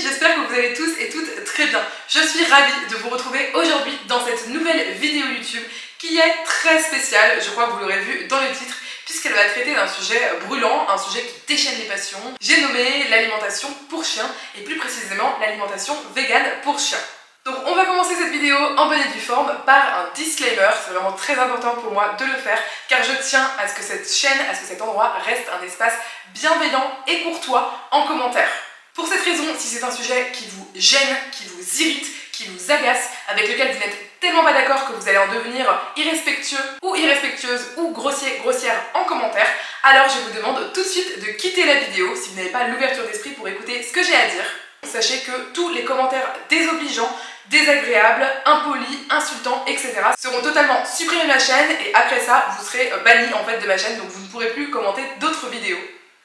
j'espère que vous allez tous et toutes très bien. Je suis ravie de vous retrouver aujourd'hui dans cette nouvelle vidéo YouTube qui est très spéciale, je crois que vous l'aurez vu dans le titre, puisqu'elle va traiter d'un sujet brûlant, un sujet qui déchaîne les passions. J'ai nommé l'alimentation pour chiens et plus précisément l'alimentation végane pour chiens. Donc on va commencer cette vidéo en bonne et due forme par un disclaimer, c'est vraiment très important pour moi de le faire car je tiens à ce que cette chaîne, à ce que cet endroit reste un espace bienveillant et courtois en commentaire. Pour cette raison, si c'est un sujet qui vous gêne, qui vous irrite, qui vous agace, avec lequel vous n'êtes tellement pas d'accord que vous allez en devenir irrespectueux ou irrespectueuse ou grossier, grossière en commentaire, alors je vous demande tout de suite de quitter la vidéo si vous n'avez pas l'ouverture d'esprit pour écouter ce que j'ai à dire. Sachez que tous les commentaires désobligeants, désagréables, impolis, insultants, etc. seront totalement supprimés de ma chaîne et après ça, vous serez banni en fait de ma chaîne, donc vous ne pourrez plus commenter d'autres vidéos.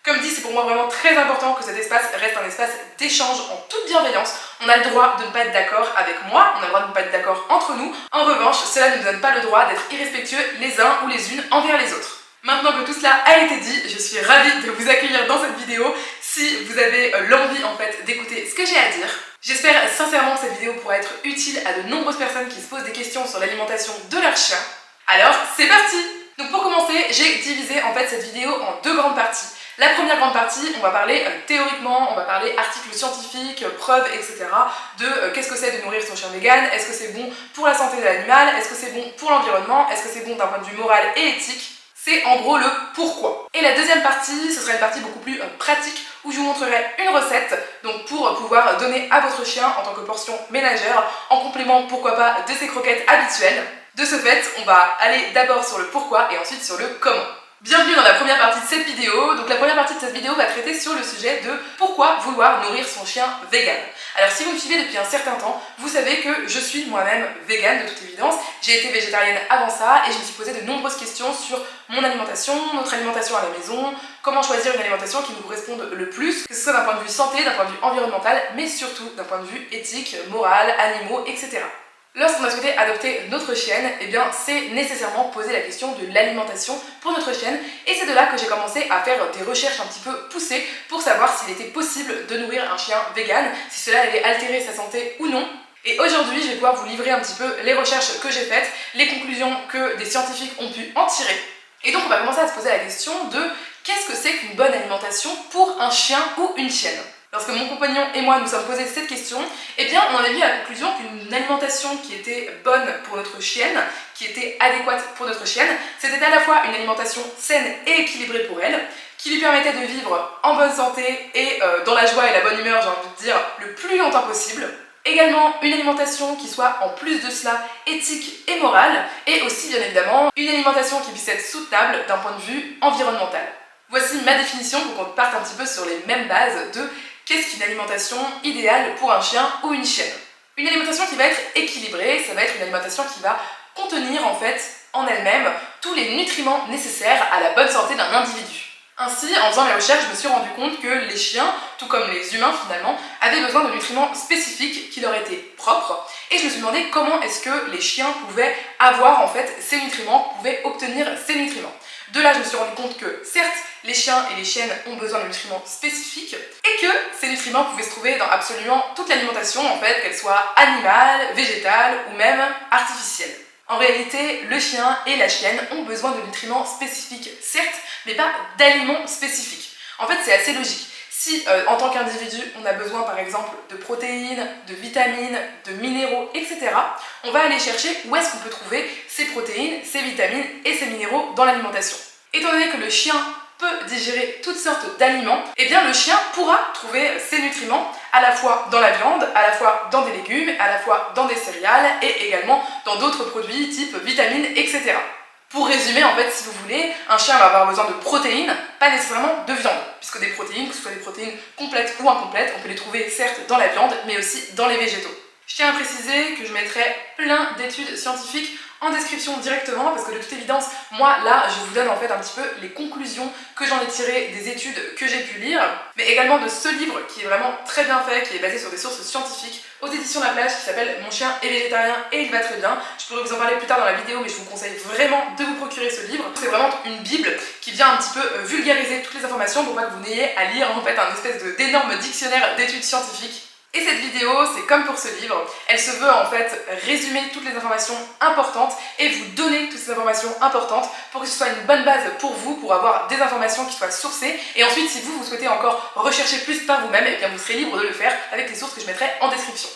Comme dit, c'est pour moi vraiment très important que cet espace reste un espace d'échange en toute bienveillance. On a le droit de ne pas être d'accord avec moi, on a le droit de ne pas être d'accord entre nous. En revanche, cela ne nous donne pas le droit d'être irrespectueux les uns ou les unes envers les autres. Maintenant que tout cela a été dit, je suis ravie de vous accueillir dans cette vidéo si vous avez l'envie en fait d'écouter ce que j'ai à dire. J'espère sincèrement que cette vidéo pourra être utile à de nombreuses personnes qui se posent des questions sur l'alimentation de leur chien. Alors, c'est parti! Donc pour commencer, j'ai divisé en fait cette vidéo en deux grandes parties. La première grande partie, on va parler théoriquement, on va parler articles scientifiques, preuves, etc. de qu'est-ce que c'est de nourrir son chien vegan, est-ce que c'est bon pour la santé de l'animal, est-ce que c'est bon pour l'environnement, est-ce que c'est bon d'un point de vue moral et éthique. C'est en gros le pourquoi. Et la deuxième partie, ce sera une partie beaucoup plus pratique où je vous montrerai une recette donc pour pouvoir donner à votre chien en tant que portion ménagère, en complément pourquoi pas de ses croquettes habituelles. De ce fait, on va aller d'abord sur le pourquoi et ensuite sur le comment. Bienvenue dans la première partie de cette vidéo. Donc la première partie de cette vidéo va traiter sur le sujet de pourquoi vouloir nourrir son chien vegan. Alors si vous me suivez depuis un certain temps, vous savez que je suis moi-même vegan de toute évidence. J'ai été végétarienne avant ça et je me suis posé de nombreuses questions sur mon alimentation, notre alimentation à la maison, comment choisir une alimentation qui nous corresponde le plus, que ce soit d'un point de vue santé, d'un point de vue environnemental, mais surtout d'un point de vue éthique, moral, animaux, etc. Lorsqu'on a souhaité adopter notre chienne, eh bien c'est nécessairement poser la question de l'alimentation pour notre chienne et c'est de là que j'ai commencé à faire des recherches un petit peu poussées pour savoir s'il était possible de nourrir un chien vegan, si cela allait altérer sa santé ou non. Et aujourd'hui, je vais pouvoir vous livrer un petit peu les recherches que j'ai faites, les conclusions que des scientifiques ont pu en tirer. Et donc on va commencer à se poser la question de qu'est-ce que c'est qu'une bonne alimentation pour un chien ou une chienne. Lorsque mon compagnon et moi nous sommes posés cette question, eh bien on en est venu à la conclusion qu'une alimentation qui était bonne pour notre chienne, qui était adéquate pour notre chienne, c'était à la fois une alimentation saine et équilibrée pour elle, qui lui permettait de vivre en bonne santé et dans la joie et la bonne humeur, j'ai envie de dire, le plus longtemps possible. Également une alimentation qui soit en plus de cela éthique et morale, et aussi bien évidemment une alimentation qui puisse être soutenable d'un point de vue environnemental. Voici ma définition pour qu'on parte un petit peu sur les mêmes bases de qu'est-ce qu'une alimentation idéale pour un chien ou une chienne. Une alimentation qui va être équilibrée, ça va être une alimentation qui va contenir en fait en elle-même tous les nutriments nécessaires à la bonne santé d'un individu. Ainsi, en faisant mes recherches, je me suis rendu compte que les chiens, tout comme les humains finalement, avaient besoin de nutriments spécifiques qui leur étaient propres. Et je me suis demandé comment est-ce que les chiens pouvaient avoir en fait ces nutriments, pouvaient obtenir ces nutriments. De là, je me suis rendu compte que certes, les chiens et les chiennes ont besoin de nutriments spécifiques et que ces nutriments pouvaient se trouver dans absolument toute l'alimentation, en fait, qu'elle soit animale, végétale ou même artificielle. En réalité, le chien et la chienne ont besoin de nutriments spécifiques, certes, mais pas d'aliments spécifiques. En fait, c'est assez logique. Si, en tant qu'individu, on a besoin par exemple de protéines, de vitamines, de minéraux, etc., on va aller chercher où est-ce qu'on peut trouver ces protéines, ces vitamines et ces minéraux dans l'alimentation. Étant donné que le chien peut digérer toutes sortes d'aliments, eh bien le chien pourra trouver ces nutriments à la fois dans la viande, à la fois dans des légumes, à la fois dans des céréales et également dans d'autres produits type vitamines, etc. Pour résumer, en fait, si vous voulez, un chien va avoir besoin de protéines, pas nécessairement de viande, puisque des protéines, que ce soit des protéines complètes ou incomplètes, on peut les trouver certes dans la viande, mais aussi dans les végétaux. Je tiens à préciser que je mettrai plein d'études scientifiques en description directement parce que de toute évidence, moi là, je vous donne en fait un petit peu les conclusions que j'en ai tirées des études que j'ai pu lire, mais également de ce livre qui est vraiment très bien fait, qui est basé sur des sources scientifiques aux éditions La Plage, qui s'appelle Mon chien est végétarien et il va très bien. Je pourrais vous en parler plus tard dans la vidéo, mais je vous conseille vraiment de vous procurer ce livre. C'est vraiment une bible qui vient un petit peu vulgariser toutes les informations pour pas que vous n'ayez à lire en fait un espèce d'énorme dictionnaire d'études scientifiques. Et cette vidéo, c'est comme pour ce livre, elle se veut en fait résumer toutes les informations importantes et vous donner toutes ces informations importantes pour que ce soit une bonne base pour vous, pour avoir des informations qui soient sourcées. Et ensuite, si vous souhaitez encore rechercher plus par vous-même, eh bien vous serez libre de le faire avec les sources que je mettrai en description.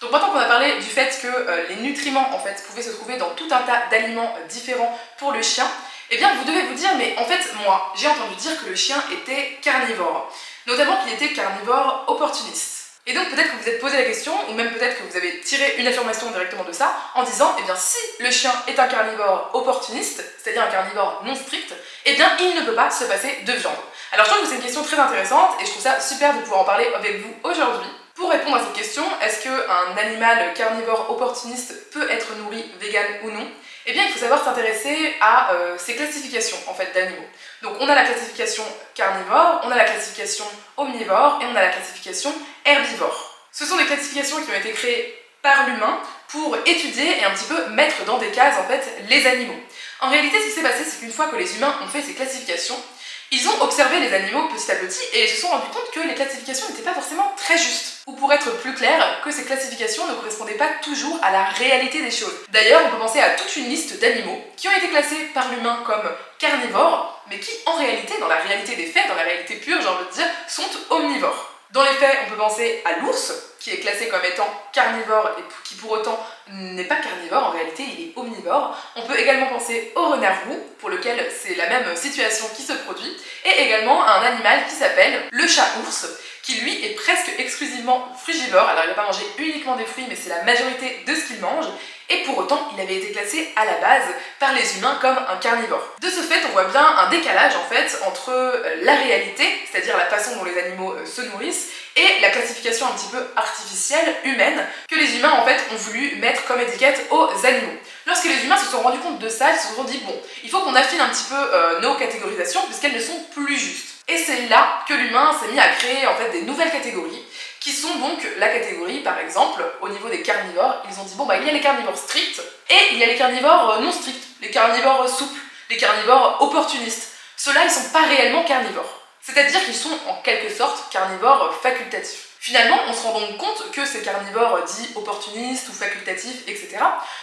Donc maintenant qu'on a parlé du fait que les nutriments en fait pouvaient se trouver dans tout un tas d'aliments différents pour le chien, eh bien vous devez vous dire, mais en fait moi j'ai entendu dire que le chien était carnivore, notamment qu'il était carnivore opportuniste. Et donc peut-être que vous vous êtes posé la question, ou même peut-être que vous avez tiré une affirmation directement de ça, en disant, eh bien si le chien est un carnivore opportuniste, c'est-à-dire un carnivore non strict, eh bien il ne peut pas se passer de viande. Alors je trouve que c'est une question très intéressante, et je trouve ça super de pouvoir en parler avec vous aujourd'hui. Pour répondre à cette question, est-ce qu'un animal carnivore opportuniste peut être nourri vegan ou non? Eh bien il faut savoir s'intéresser à ces classifications en fait d'animaux. Donc on a la classification carnivore, on a la classification omnivore et on a la classification herbivore. Ce sont des classifications qui ont été créées par l'humain pour étudier et un petit peu mettre dans des cases en fait les animaux. En réalité, ce qui s'est passé, c'est qu'une fois que les humains ont fait ces classifications, ils ont observé les animaux petit à petit et se sont rendus compte que les classifications n'étaient pas forcément très justes. Ou pour être plus clair, que ces classifications ne correspondaient pas toujours à la réalité des choses. D'ailleurs, on peut penser à toute une liste d'animaux qui ont été classés par l'humain comme carnivores, mais qui en réalité, dans la réalité des faits, dans la réalité pure, j'ai envie de dire, sont omnivores. Dans les faits, on peut penser à l'ours, qui est classé comme étant carnivore et qui pour autant n'est pas carnivore, en réalité il est omnivore. On peut également penser au renard roux, pour lequel c'est la même situation qui se produit, et également à un animal qui s'appelle le chat-ours, qui lui est presque exclusivement frugivore. Alors il ne va pas manger uniquement des fruits, mais c'est la majorité de ce qu'il mange, et pour autant il avait été classé à la base par les humains comme un carnivore. De ce fait, on voit bien un décalage en fait entre la réalité, c'est-à-dire la façon dont les animaux se nourrissent, et la classification un petit peu artificielle, humaine, que les humains en fait ont voulu mettre comme étiquette aux animaux. Lorsque les humains se sont rendus compte de ça, ils se sont dit bon, il faut qu'on affine un petit peu nos catégorisations puisqu'elles ne sont plus justes. Et c'est là que l'humain s'est mis à créer en fait des nouvelles catégories, qui sont donc la catégorie, par exemple, au niveau des carnivores, ils ont dit bon bah il y a les carnivores stricts et il y a les carnivores non stricts, les carnivores souples, les carnivores opportunistes. Ceux-là, ils sont pas réellement carnivores. C'est-à-dire qu'ils sont en quelque sorte carnivores facultatifs. Finalement, on se rend donc compte que ces carnivores dits opportunistes ou facultatifs, etc.,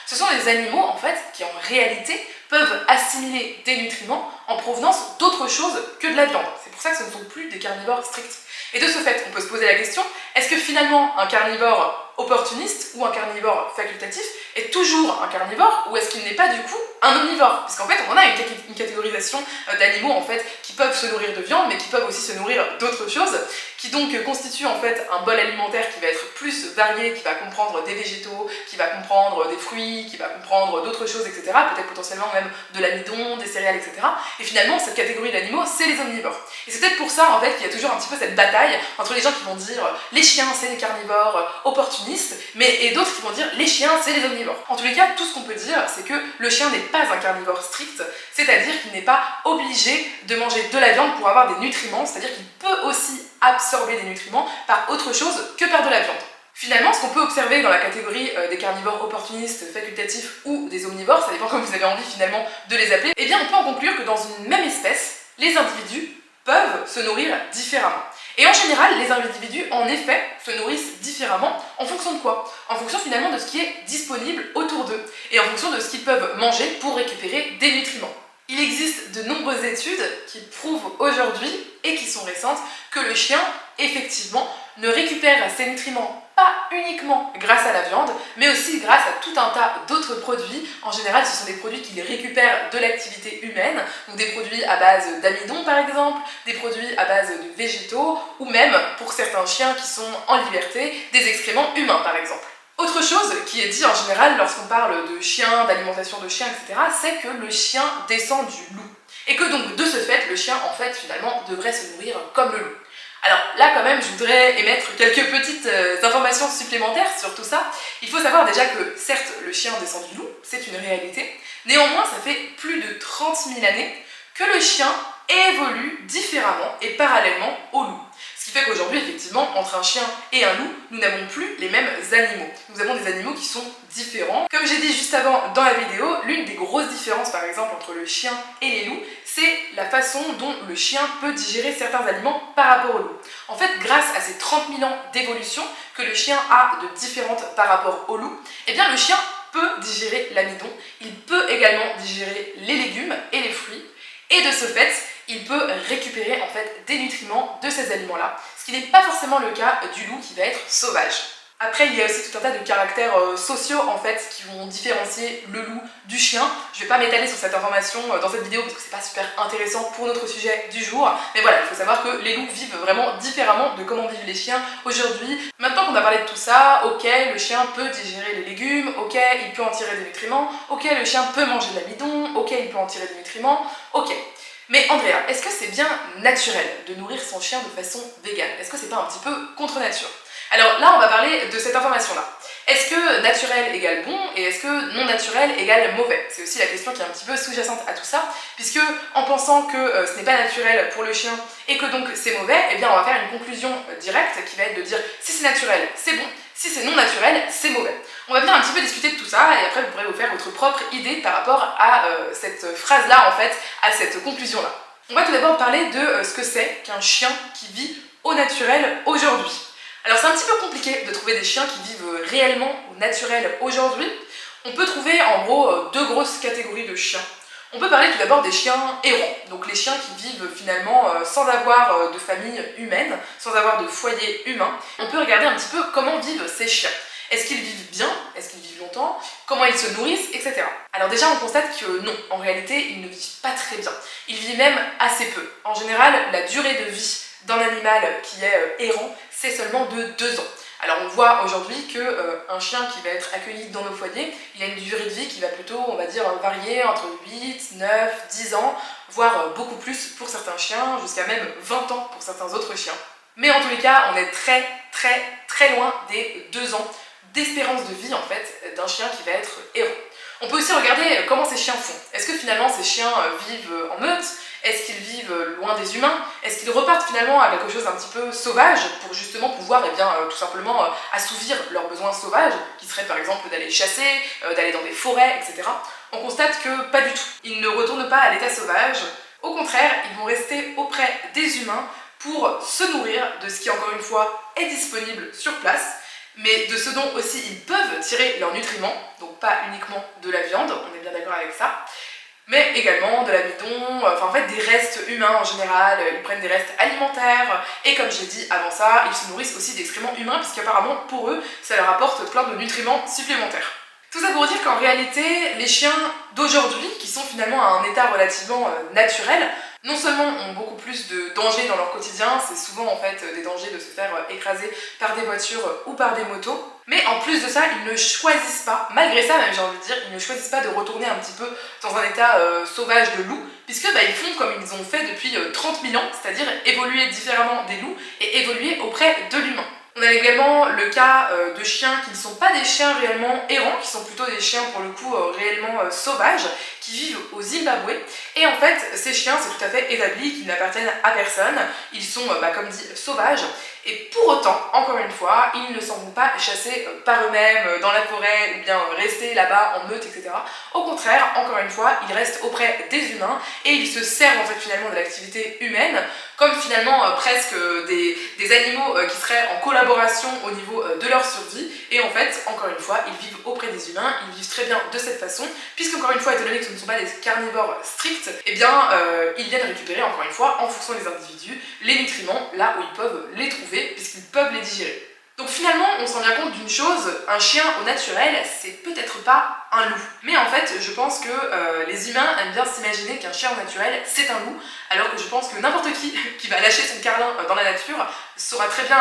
ce sont des animaux en fait qui en réalité peuvent assimiler des nutriments en provenance d'autre chose que de la viande. C'est pour ça que ce ne sont plus des carnivores stricts. Et de ce fait, on peut se poser la question, est-ce que finalement un carnivore opportuniste ou un carnivore facultatif est toujours un carnivore ou est-ce qu'il n'est pas du coup un omnivore? Puisqu'en fait on a une catégorisation d'animaux en fait qui peuvent se nourrir de viande mais qui peuvent aussi se nourrir d'autres choses, qui donc constituent en fait un bol alimentaire qui va être plus varié, qui va comprendre des végétaux, qui va comprendre des fruits, qui va comprendre d'autres choses, etc. Peut-être potentiellement même de l'amidon, des céréales, etc. Et finalement cette catégorie d'animaux c'est les omnivores. Et c'est peut-être pour ça en fait qu'il y a toujours un petit peu cette bataille entre les gens qui vont dire les chiens c'est des carnivores opportunistes, et d'autres qui vont dire les chiens c'est les omnivores. En tous les cas, tout ce qu'on peut dire c'est que le chien n'est pas un carnivore strict, c'est-à-dire qu'il n'est pas obligé de manger de la viande pour avoir des nutriments, c'est-à-dire qu'il peut aussi absorber des nutriments par autre chose que par de la viande. Finalement, ce qu'on peut observer dans la catégorie des carnivores opportunistes, facultatifs ou des omnivores, ça dépend comme vous avez envie finalement de les appeler, eh bien on peut en conclure que dans une même espèce, les individus peuvent se nourrir différemment. Et en général, les individus, en effet, se nourrissent différemment en fonction de quoi? En fonction finalement de ce qui est disponible autour d'eux et en fonction de ce qu'ils peuvent manger pour récupérer des nutriments. Il existe de nombreuses études qui prouvent aujourd'hui, et qui sont récentes, que le chien, effectivement, ne récupère ses nutriments pas uniquement grâce à la viande, mais aussi grâce à tout un tas d'autres produits. En général, ce sont des produits qui récupèrent de l'activité humaine, donc des produits à base d'amidon par exemple, des produits à base de végétaux, ou même, pour certains chiens qui sont en liberté, des excréments humains par exemple. Autre chose qui est dit en général lorsqu'on parle de chiens, d'alimentation de chiens, etc., c'est que le chien descend du loup. Et que donc de ce fait, le chien en fait finalement devrait se nourrir comme le loup. Alors là quand même, je voudrais émettre quelques petites informations supplémentaires sur tout ça. Il faut savoir déjà que certes le chien descend du loup, c'est une réalité, néanmoins ça fait plus de 30 000 années que le chien évolue différemment et parallèlement au loup. Ce Ce qui fait qu'aujourd'hui, effectivement, entre un chien et un loup, nous n'avons plus les mêmes animaux. Nous avons des animaux qui sont différents. Comme j'ai dit juste avant dans la vidéo, l'une des grosses différences par exemple entre le chien et les loups, c'est la façon dont le chien peut digérer certains aliments par rapport au loup. En fait, grâce à ces 30 000 ans d'évolution que le chien a de différentes par rapport au loup, eh bien le chien peut digérer l'amidon, il peut également digérer les légumes et les fruits, et de ce fait, il peut récupérer en fait des nutriments de ces aliments-là, ce qui n'est pas forcément le cas du loup qui va être sauvage. Après, il y a aussi tout un tas de caractères sociaux en fait qui vont différencier le loup du chien. Je vais pas m'étaler sur cette information dans cette vidéo parce que c'est pas super intéressant pour notre sujet du jour. Mais voilà, il faut savoir que les loups vivent vraiment différemment de comment vivent les chiens aujourd'hui. Maintenant qu'on a parlé de tout ça, ok, le chien peut digérer les légumes, ok, il peut en tirer des nutriments, ok, le chien peut manger de l'amidon, ok, il peut en tirer des nutriments, ok. Mais Andrea, est-ce que c'est bien naturel de nourrir son chien de façon végane? Est-ce que c'est pas un petit peu contre nature? Alors là, on va parler de cette information-là. Est-ce que naturel égale bon et est-ce que non naturel égale mauvais? C'est aussi la question qui est un petit peu sous-jacente à tout ça, puisque en pensant que ce n'est pas naturel pour le chien et que donc c'est mauvais, eh bien on va faire une conclusion directe qui va être de dire si c'est naturel, c'est bon, si c'est non naturel, c'est mauvais. On va venir un petit peu discuter de tout ça et après vous pourrez vous faire votre propre idée par rapport à cette phrase-là, en fait, à cette conclusion-là. On va tout d'abord parler de ce que c'est qu'un chien qui vit au naturel aujourd'hui. Alors c'est un petit peu compliqué de trouver des chiens qui vivent réellement au naturel aujourd'hui. On peut trouver en gros deux grosses catégories de chiens. On peut parler tout d'abord des chiens errants, donc les chiens qui vivent finalement sans avoir de famille humaine, sans avoir de foyer humain. On peut regarder un petit peu comment vivent ces chiens. Est-ce qu'ils vivent bien? Est-ce qu'ils vivent longtemps? Comment ils se nourrissent? Etc. Alors déjà on constate que non, en réalité ils ne vivent pas très bien. Ils vivent même assez peu. En général, la durée de vie d'un animal qui est errant, c'est seulement de 2 ans. Alors on voit aujourd'hui qu'un chien qui va être accueilli dans nos foyers, il a une durée de vie qui va plutôt, on va dire, varier entre 8, 9, 10 ans, voire beaucoup plus pour certains chiens, jusqu'à même 20 ans pour certains autres chiens. Mais en tous les cas, on est très loin des 2 ans d'espérance de vie en fait d'un chien qui va être errant. On peut aussi regarder comment ces chiens font. Est-ce que finalement ces chiens vivent en meute? Est-ce qu'ils vivent loin des humains? Est-ce qu'ils repartent finalement à quelque chose d'un petit peu sauvage pour justement pouvoir tout simplement assouvir leurs besoins sauvages, qui seraient par exemple d'aller chasser, d'aller dans des forêts, etc. On constate que pas du tout. Ils ne retournent pas à l'état sauvage. Au contraire, ils vont rester auprès des humains pour se nourrir de ce qui, encore une fois, est disponible sur place, mais de ce dont aussi ils peuvent tirer leurs nutriments, donc pas uniquement de la viande, on est bien d'accord avec ça, mais également de l'amidon, enfin en fait des restes humains en général, ils prennent des restes alimentaires, et comme j'ai dit avant ça, ils se nourrissent aussi d'excréments humains, puisqu'apparemment pour eux, ça leur apporte plein de nutriments supplémentaires. Tout ça pour dire qu'en réalité, les chiens d'aujourd'hui, qui sont finalement à un état relativement naturel, non seulement ont beaucoup plus de dangers dans leur quotidien, c'est souvent en fait des dangers de se faire écraser par des voitures ou par des motos, mais en plus de ça, ils ne choisissent pas, malgré ça même j'ai envie de dire, ils ne choisissent pas de retourner un petit peu dans un état sauvage de loup, puisque ils font comme ils ont fait depuis 30 000 ans, c'est-à-dire évoluer différemment des loups et évoluer auprès de l'humain. On a également le cas de chiens qui ne sont pas des chiens réellement errants, qui sont plutôt des chiens pour le coup réellement sauvages, qui vivent au Zimbabwe. Et en fait, ces chiens, c'est tout à fait établi qu'ils n'appartiennent à personne. Ils sont, comme dit, sauvages. Et pour autant, encore une fois, ils ne s'en vont pas chasser par eux-mêmes dans la forêt ou bien rester là-bas en meute, etc. Au contraire, encore une fois, ils restent auprès des humains et ils se servent en fait finalement de l'activité humaine comme finalement presque des animaux qui seraient en collaboration au niveau de leur survie. Et en fait, encore une fois, ils vivent auprès des humains, ils vivent très bien de cette façon, puisqu'encore une fois, étant donné que ce ne sont pas des carnivores stricts, eh bien, ils viennent récupérer, encore une fois, en fonction des individus, les nutriments là où ils peuvent les trouver, puisqu'ils peuvent les digérer. Donc finalement, on se rend bien compte d'une chose, un chien au naturel, c'est peut-être pas un loup. Mais en fait, je pense que les humains aiment bien s'imaginer qu'un chien au naturel, c'est un loup, alors que je pense que n'importe qui va lâcher son carlin dans la nature saura très bien,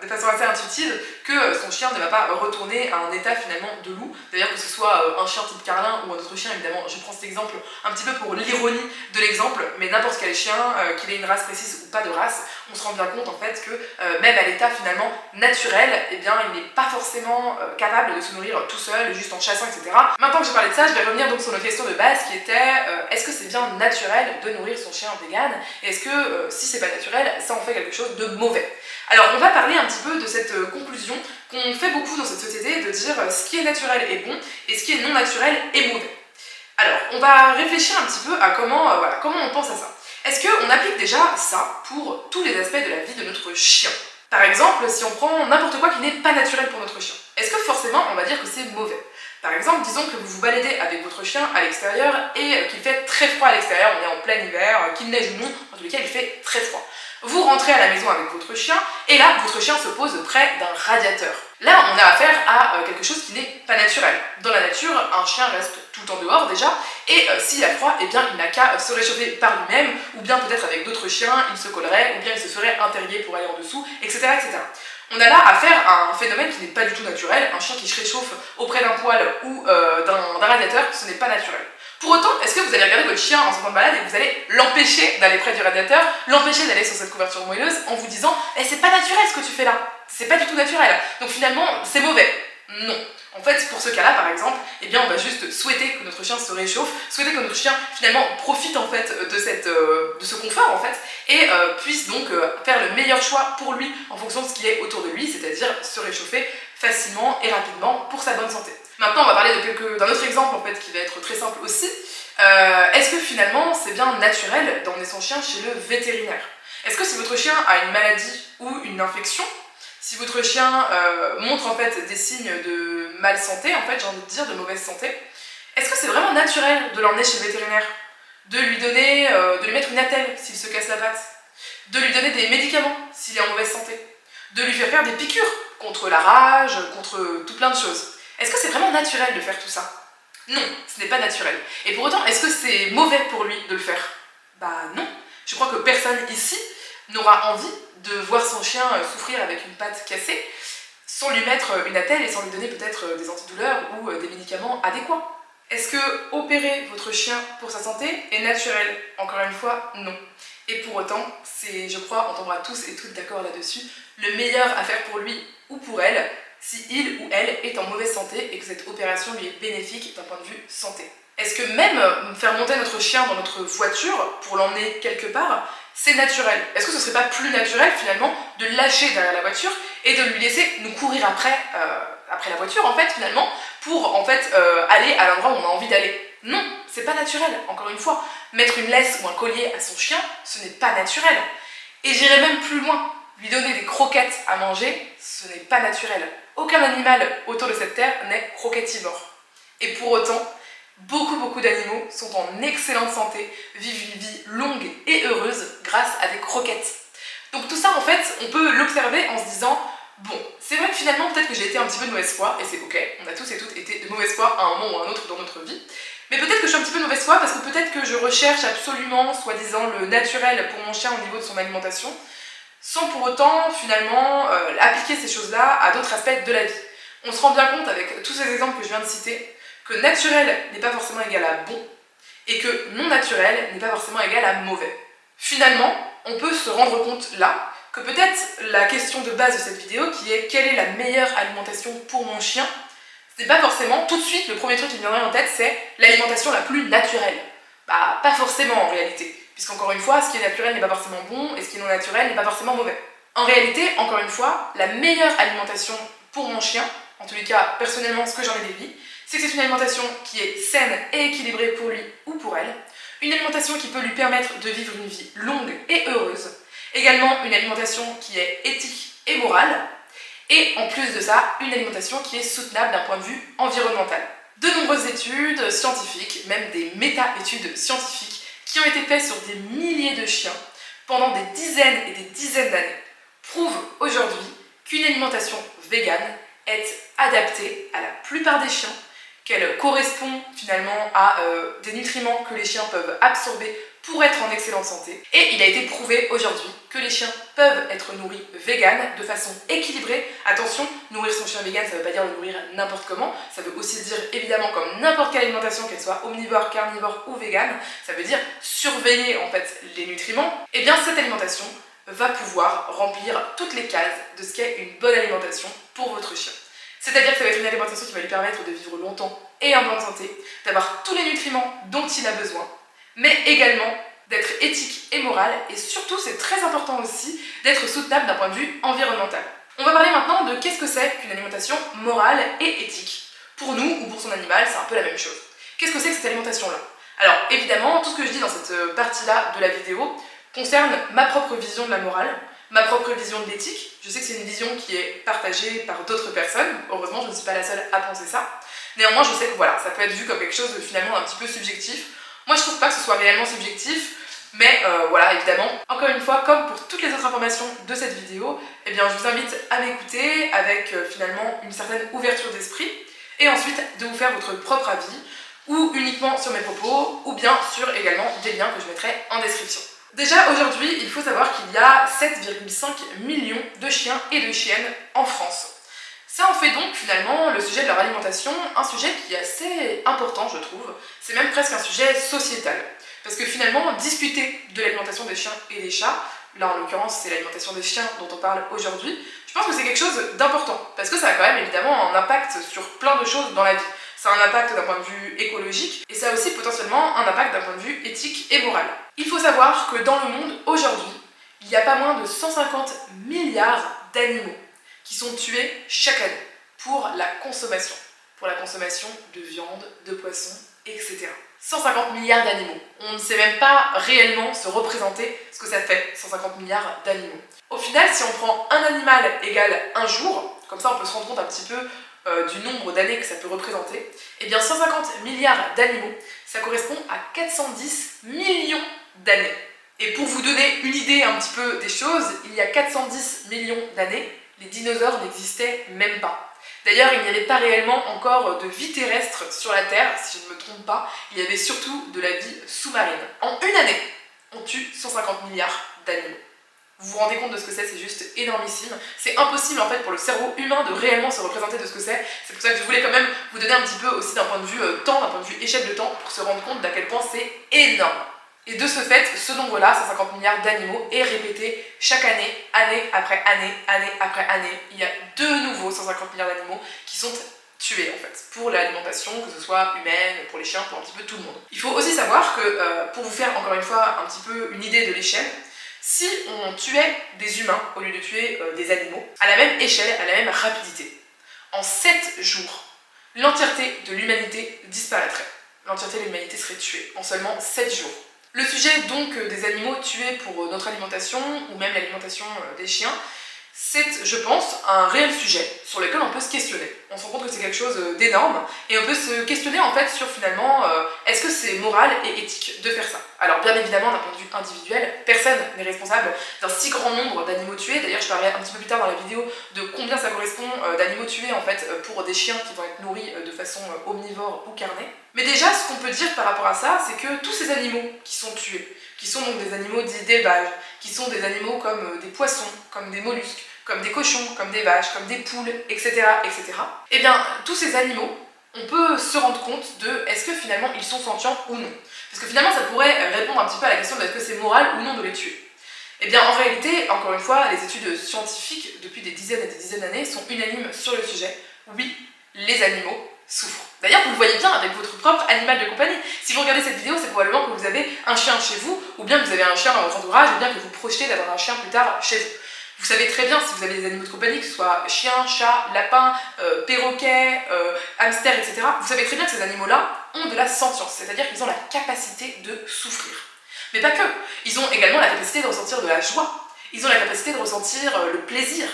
de façon assez intuitive, que son chien ne va pas retourner à un état finalement de loup. D'ailleurs, que ce soit un chien type carlin ou un autre chien, évidemment, je prends cet exemple un petit peu pour l'ironie de l'exemple, mais n'importe quel chien, qu'il ait une race précise ou pas de race, on se rend bien compte en fait que même à l'état finalement naturel, eh bien, il n'est pas forcément capable de se nourrir tout seul, juste en chassant, etc. Maintenant que j'ai parlé de ça, je vais revenir donc sur notre question de base qui était est-ce que c'est bien naturel de nourrir son chien vegan? Et est-ce que si c'est pas naturel, ça en fait quelque chose de mauvais? Alors on va parler un petit peu de cette conclusion qu'on fait beaucoup dans cette société, de dire ce qui est naturel est bon et ce qui est non naturel est mauvais. Alors on va réfléchir un petit peu à comment on pense à ça. Est-ce qu'on applique déjà ça pour tous les aspects de la vie de notre chien? Par exemple, si on prend n'importe quoi qui n'est pas naturel pour notre chien, est-ce que forcément on va dire que c'est mauvais? Par exemple, disons que vous vous baladez avec votre chien à l'extérieur et qu'il fait très froid à l'extérieur, on est en plein hiver, qu'il neige ou non, en tous les cas il fait très froid. Vous rentrez à la maison avec votre chien et là, votre chien se pose près d'un radiateur. Là, on a affaire à quelque chose qui n'est pas naturel. Dans la nature, un chien reste tout le temps dehors déjà, et s'il a froid, eh bien, il n'a qu'à se réchauffer par lui-même, ou bien peut-être avec d'autres chiens, il se collerait, ou bien il se ferait un terrier pour aller en dessous, etc., etc. On a là affaire à un phénomène qui n'est pas du tout naturel. Un chien qui se réchauffe auprès d'un poêle ou d'un radiateur, ce n'est pas naturel. Pour autant, est-ce que vous allez regarder votre chien en sortant de balade et vous allez l'empêcher d'aller près du radiateur, l'empêcher d'aller sur cette couverture moelleuse en vous disant « c'est pas naturel ce que tu fais là, c'est pas du tout naturel, donc finalement c'est mauvais ». Non. En fait, pour ce cas-là, par exemple, eh bien, on va juste souhaiter que notre chien se réchauffe, souhaiter que notre chien, finalement, profite en fait de ce confort, en fait, et puisse donc faire le meilleur choix pour lui en fonction de ce qui est autour de lui, c'est-à-dire se réchauffer facilement et rapidement pour sa bonne santé. Maintenant, on va parler d'un autre exemple, en fait, qui va être très simple aussi. Est-ce que finalement, c'est bien naturel d'emmener son chien chez le vétérinaire? Est-ce que si votre chien a une maladie ou une infection, si votre chien montre en fait des signes de malsanté, en fait j'ai envie de dire de mauvaise santé, est-ce que c'est vraiment naturel de l'emmener chez le vétérinaire? De lui mettre une attelle s'il se casse la patte? De lui donner des médicaments s'il est en mauvaise santé? De lui faire des piqûres contre la rage, contre tout plein de choses? Est-ce que c'est vraiment naturel de faire tout ça? Non, ce n'est pas naturel. Et pour autant, est-ce que c'est mauvais pour lui de le faire? Bah non. Je crois que personne ici n'aura envie de voir son chien souffrir avec une patte cassée sans lui mettre une attelle et sans lui donner peut-être des antidouleurs ou des médicaments adéquats. Est-ce que opérer votre chien pour sa santé est naturel? Encore une fois, non. Et pour autant, c'est, je crois, on tombera tous et toutes d'accord là-dessus, le meilleur à faire pour lui ou pour elle, si il ou elle est en mauvaise santé et que cette opération lui est bénéfique d'un point de vue santé. Est-ce que même faire monter notre chien dans notre voiture pour l'emmener quelque part, c'est naturel? Est-ce que ce serait pas plus naturel finalement de le lâcher derrière la voiture et de lui laisser nous courir après la voiture en fait finalement pour en fait aller à l'endroit où on a envie d'aller? Non, c'est pas naturel. Encore une fois, mettre une laisse ou un collier à son chien, ce n'est pas naturel. Et j'irai même plus loin. Lui donner des croquettes à manger, ce n'est pas naturel. Aucun animal autour de cette terre n'est croquetivore. Et pour autant, beaucoup d'animaux sont en excellente santé, vivent une vie longue et heureuse grâce à des croquettes. Donc tout ça, en fait, on peut l'observer en se disant bon, c'est vrai que finalement, peut-être que j'ai été un petit peu de mauvaise foi, et c'est ok, on a tous et toutes été de mauvaise foi à un moment ou à un autre dans notre vie, mais peut-être que je suis un petit peu de mauvaise foi parce que peut-être que je recherche absolument, soi-disant, le naturel pour mon chien au niveau de son alimentation, sans pour autant, finalement, appliquer ces choses-là à d'autres aspects de la vie. On se rend bien compte, avec tous ces exemples que je viens de citer, que naturel n'est pas forcément égal à bon, et que non naturel n'est pas forcément égal à mauvais. Finalement, on peut se rendre compte là, que peut-être la question de base de cette vidéo, qui est quelle est la meilleure alimentation pour mon chien, c'est pas forcément, tout de suite, le premier truc qui me viendrait en tête, c'est l'alimentation la plus naturelle. Bah, pas forcément en réalité. Puisqu'encore une fois, ce qui est naturel n'est pas forcément bon, et ce qui est non naturel n'est pas forcément mauvais. En réalité, encore une fois, la meilleure alimentation pour mon chien, en tous les cas, personnellement, ce que j'en ai déduit, c'est que c'est une alimentation qui est saine et équilibrée pour lui ou pour elle, une alimentation qui peut lui permettre de vivre une vie longue et heureuse, également une alimentation qui est éthique et morale, et en plus de ça, une alimentation qui est soutenable d'un point de vue environnemental. De nombreuses études scientifiques, même des méta-études scientifiques, qui ont été faites sur des milliers de chiens pendant des dizaines et des dizaines d'années, prouvent aujourd'hui qu'une alimentation végane est adaptée à la plupart des chiens, qu'elle correspond finalement à des nutriments que les chiens peuvent absorber pour être en excellente santé. Et il a été prouvé aujourd'hui que les chiens peuvent être nourris vegan de façon équilibrée. Attention, nourrir son chien vegan, ça ne veut pas dire le nourrir n'importe comment, ça veut aussi dire évidemment comme n'importe quelle alimentation, qu'elle soit omnivore, carnivore ou vegan, ça veut dire surveiller en fait les nutriments. Et bien cette alimentation va pouvoir remplir toutes les cases de ce qu'est une bonne alimentation pour votre chien. C'est-à-dire que ça va être une alimentation qui va lui permettre de vivre longtemps et en bonne santé, d'avoir tous les nutriments dont il a besoin, mais également d'être éthique et morale, et surtout, c'est très important aussi, d'être soutenable d'un point de vue environnemental. On va parler maintenant de qu'est-ce que c'est qu'une alimentation morale et éthique. Pour nous ou pour son animal, c'est un peu la même chose. Qu'est-ce que c'est que cette alimentation-là? Alors évidemment, tout ce que je dis dans cette partie-là de la vidéo concerne ma propre vision de la morale, ma propre vision de l'éthique. Je sais que c'est une vision qui est partagée par d'autres personnes. Heureusement, je ne suis pas la seule à penser ça. Néanmoins, je sais que voilà, ça peut être vu comme quelque chose de finalement un petit peu subjectif. Moi, je trouve pas que ce soit réellement subjectif, mais voilà, évidemment, encore une fois, comme pour toutes les autres informations de cette vidéo, eh bien, je vous invite à m'écouter avec finalement une certaine ouverture d'esprit, et ensuite de vous faire votre propre avis, ou uniquement sur mes propos, ou bien sur également des liens que je mettrai en description. Déjà aujourd'hui, il faut savoir qu'il y a 7,5 millions de chiens et de chiennes en France. Ça en fait donc finalement le sujet de leur alimentation un sujet qui est assez important, je trouve. C'est même presque un sujet sociétal. Parce que finalement, discuter de l'alimentation des chiens et des chats, là en l'occurrence c'est l'alimentation des chiens dont on parle aujourd'hui, je pense que c'est quelque chose d'important. Parce que ça a quand même évidemment un impact sur plein de choses dans la vie. Ça a un impact d'un point de vue écologique, et ça a aussi potentiellement un impact d'un point de vue éthique et moral. Il faut savoir que dans le monde, aujourd'hui, il y a pas moins de 150 milliards d'animaux qui sont tués chaque année pour la consommation. Pour la consommation de viande, de poissons, etc. 150 milliards d'animaux. On ne sait même pas réellement se représenter ce que ça fait, 150 milliards d'animaux. Au final, si on prend un animal égale un jour, comme ça on peut se rendre compte un petit peu du nombre d'années que ça peut représenter, et bien 150 milliards d'animaux, ça correspond à 410 millions d'années. Et pour vous donner une idée un petit peu des choses, il y a 410 millions d'années, les dinosaures n'existaient même pas. D'ailleurs, il n'y avait pas réellement encore de vie terrestre sur la Terre, si je ne me trompe pas, il y avait surtout de la vie sous-marine. En une année, on tue 150 milliards d'animaux. Vous vous rendez compte de ce que c'est juste énormissime. C'est impossible en fait pour le cerveau humain de réellement se représenter de ce que c'est. C'est pour ça que je voulais quand même vous donner un petit peu aussi d'un point de vue temps, d'un point de vue échelle de temps, pour se rendre compte d'à quel point c'est énorme. Et de ce fait, ce nombre-là, 150 milliards d'animaux, est répété chaque année, année après année, année après année. Il y a de nouveaux 150 milliards d'animaux qui sont tués en fait, pour l'alimentation, que ce soit humaine, pour les chiens, pour un petit peu tout le monde. Il faut aussi savoir que, pour vous faire encore une fois un petit peu une idée de l'échelle, si on tuait des humains au lieu de tuer des animaux, à la même échelle, à la même rapidité, en 7 jours, l'entièreté de l'humanité disparaîtrait. L'entièreté de l'humanité serait tuée en seulement 7 jours. Le sujet donc des animaux tués pour notre alimentation, ou même l'alimentation des chiens, c'est, je pense, un réel sujet sur lequel on peut se questionner. On se rend compte que c'est quelque chose d'énorme, et on peut se questionner en fait sur finalement, est-ce que c'est moral et éthique de faire ça? Alors bien évidemment, d'un point de vue individuel, personne n'est responsable d'un si grand nombre d'animaux tués. D'ailleurs, je parlerai un petit peu plus tard dans la vidéo de combien ça correspond d'animaux tués en fait pour des chiens qui vont être nourris de façon omnivore ou carnée. Mais déjà, ce qu'on peut dire par rapport à ça, c'est que tous ces animaux qui sont tués, qui sont donc des animaux dits d'élevage, qui sont des animaux comme des poissons, comme des mollusques, comme des cochons, comme des vaches, comme des poules, etc., etc. Eh bien, tous ces animaux, on peut se rendre compte de est-ce que finalement ils sont sentients ou non. Parce que finalement, ça pourrait répondre un petit peu à la question de est-ce que c'est moral ou non de les tuer. Eh bien, en réalité, encore une fois, les études scientifiques, depuis des dizaines et des dizaines d'années, sont unanimes sur le sujet. Oui, les animaux souffrent. D'ailleurs, vous le voyez bien avec votre propre animal de compagnie. Si vous regardez cette vidéo, c'est probablement que vous avez un chien chez vous, ou bien que vous avez un chien dans votre entourage, ou bien que vous projetez d'avoir un chien plus tard chez vous. Vous savez très bien, si vous avez des animaux de compagnie, que ce soit chiens, chats, lapins, perroquets, hamsters, etc., vous savez très bien que ces animaux-là ont de la sentience, c'est-à-dire qu'ils ont la capacité de souffrir. Mais pas que, ils ont également la capacité de ressentir de la joie, ils ont la capacité de ressentir le plaisir,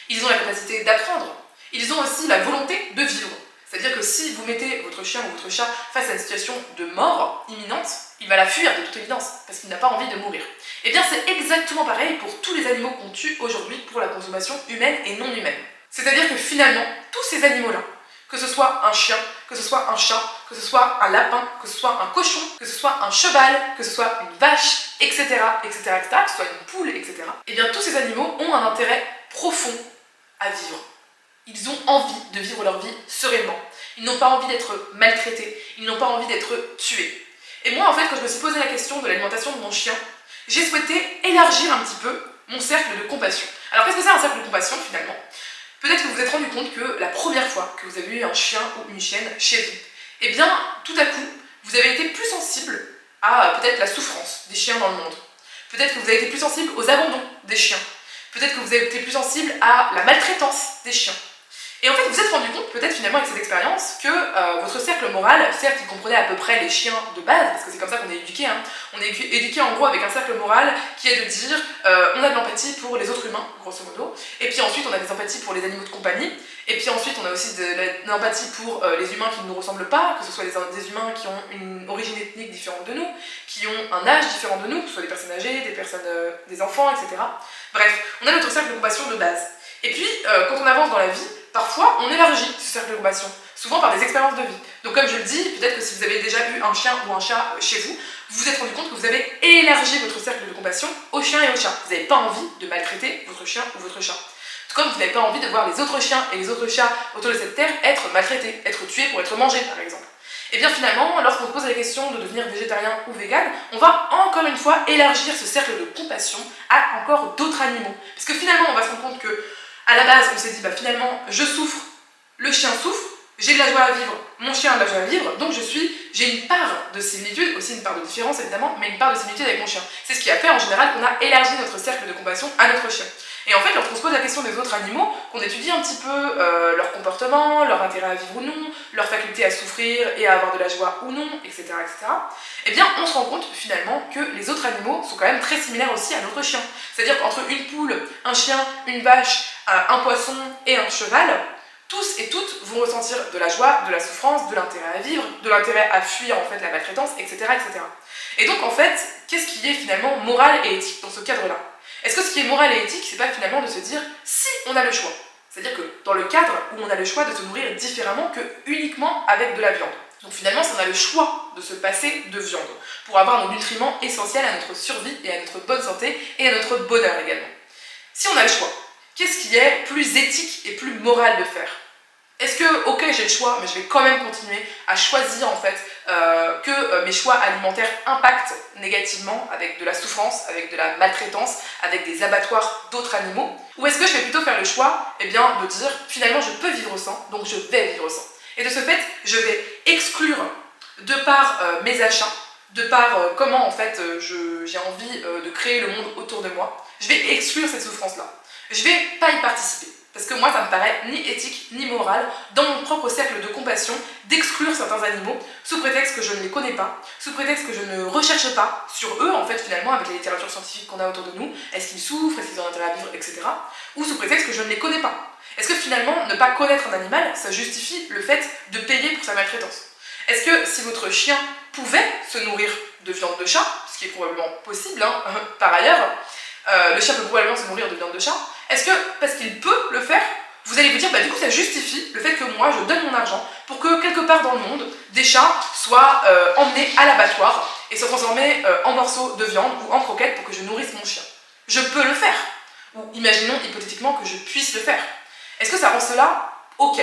ils ont la capacité d'apprendre, ils ont aussi la volonté de vivre. C'est-à-dire que si vous mettez votre chien ou votre chat face à une situation de mort imminente, il va la fuir de toute évidence, parce qu'il n'a pas envie de mourir. Et bien c'est exactement pareil pour tous les animaux qu'on tue aujourd'hui pour la consommation humaine et non humaine. C'est-à-dire que finalement, tous ces animaux-là, que ce soit un chien, que ce soit un chat, que ce soit un lapin, que ce soit un cochon, que ce soit un cheval, que ce soit une vache, etc., etc., etc., que ce soit une poule, etc., et bien tous ces animaux ont un intérêt profond à vivre. Ils ont envie de vivre leur vie sereinement. Ils n'ont pas envie d'être maltraités. Ils n'ont pas envie d'être tués. Et moi, en fait, quand je me suis posé la question de l'alimentation de mon chien, j'ai souhaité élargir un petit peu mon cercle de compassion. Alors, qu'est-ce que c'est un cercle de compassion, finalement? Peut-être que vous vous êtes rendu compte que la première fois que vous avez eu un chien ou une chienne chez vous, eh bien, tout à coup, vous avez été plus sensible à peut-être la souffrance des chiens dans le monde. Peut-être que vous avez été plus sensible aux abandons des chiens. Peut-être que vous avez été plus sensible à la maltraitance des chiens. Et en fait, vous vous êtes rendu compte, peut-être finalement avec cette expérience, que votre cercle moral, certes, il comprenait à peu près les chiens de base, parce que c'est comme ça qu'on est éduqué, hein. On est éduqué en gros avec un cercle moral qui est de dire on a de l'empathie pour les autres humains, grosso modo, et puis ensuite on a des empathies pour les animaux de compagnie, et puis ensuite on a aussi de l'empathie pour les humains qui ne nous ressemblent pas, que ce soit des humains qui ont une origine ethnique différente de nous, qui ont un âge différent de nous, que ce soit des personnes âgées, des enfants, etc. Bref, on a notre cercle de compassion de base. Et puis, quand on avance dans la vie, parfois on élargit ce cercle de compassion, souvent par des expériences de vie. Donc comme je le dis, peut-être que si vous avez déjà eu un chien ou un chat chez vous, vous vous êtes rendu compte que vous avez élargi votre cercle de compassion aux chiens et aux chats. Vous n'avez pas envie de maltraiter votre chien ou votre chat. Tout comme vous n'avez pas envie de voir les autres chiens et les autres chats autour de cette terre être maltraités, être tués pour être mangés par exemple. Et bien finalement, lorsqu'on se pose la question de devenir végétarien ou vegan, on va encore une fois élargir ce cercle de compassion à encore d'autres animaux. Parce que finalement, on va se rendre compte que à la base, on s'est dit, finalement, je souffre, le chien souffre, j'ai de la joie à vivre, mon chien a de la joie à vivre, donc j'ai une part de similitude, aussi une part de différence évidemment, mais une part de similitude avec mon chien. C'est ce qui a fait en général qu'on a élargi notre cercle de compassion à notre chien. Et en fait, lorsqu'on se pose la question des autres animaux, qu'on étudie un petit peu leur comportement, leur intérêt à vivre ou non, leur faculté à souffrir et à avoir de la joie ou non, etc., eh bien, on se rend compte finalement que les autres animaux sont quand même très similaires aussi à notre chien. C'est-à-dire qu'entre une poule, un chien, une vache, un poisson et un cheval, tous et toutes vont ressentir de la joie, de la souffrance, de l'intérêt à vivre, de l'intérêt à fuir en fait la maltraitance, etc., etc. Et donc en fait, qu'est-ce qui est finalement moral et éthique dans ce cadre-là? Est-ce que ce qui est moral et éthique, c'est pas finalement de se dire si on a le choix? C'est-à-dire que dans le cadre où on a le choix de se nourrir différemment que uniquement avec de la viande. Donc finalement, si on a le choix de se passer de viande pour avoir nos nutriments essentiels à notre survie et à notre bonne santé et à notre bonheur également. Si on a le choix, qu'est-ce qui est plus éthique et plus moral de faire? Est-ce que, ok, j'ai le choix, mais je vais quand même continuer à choisir en fait que mes choix alimentaires impactent négativement avec de la souffrance, avec de la maltraitance, avec des abattoirs d'autres animaux? Ou est-ce que je vais plutôt faire le choix de dire finalement je peux vivre sans, donc je vais vivre sans? Et de ce fait, je vais exclure de par mes achats, de par comment en fait j'ai envie de créer le monde autour de moi, je vais exclure cette souffrance-là. Je vais pas y participer. Parce que moi, ça me paraît ni éthique ni moral, dans mon propre cercle de compassion, d'exclure certains animaux sous prétexte que je ne les connais pas, sous prétexte que je ne recherche pas sur eux, en fait, finalement, avec la littérature scientifique qu'on a autour de nous, est-ce qu'ils souffrent, est-ce qu'ils ont intérêt à vivre, etc. Ou sous prétexte que je ne les connais pas. Est-ce que finalement, ne pas connaître un animal, ça justifie le fait de payer pour sa maltraitance? Est-ce que si votre chien pouvait se nourrir de viande de chat, ce qui est probablement possible, hein, par ailleurs, le chien peut probablement se nourrir de viande de chat, est-ce que, parce qu'il peut le faire, vous allez vous dire, du coup ça justifie le fait que moi je donne mon argent pour que quelque part dans le monde, des chats soient emmenés à l'abattoir et soient transformés en morceaux de viande ou en croquettes pour que je nourrisse mon chien? Je peux le faire. Ou imaginons hypothétiquement que je puisse le faire. Est-ce que ça rend cela ok?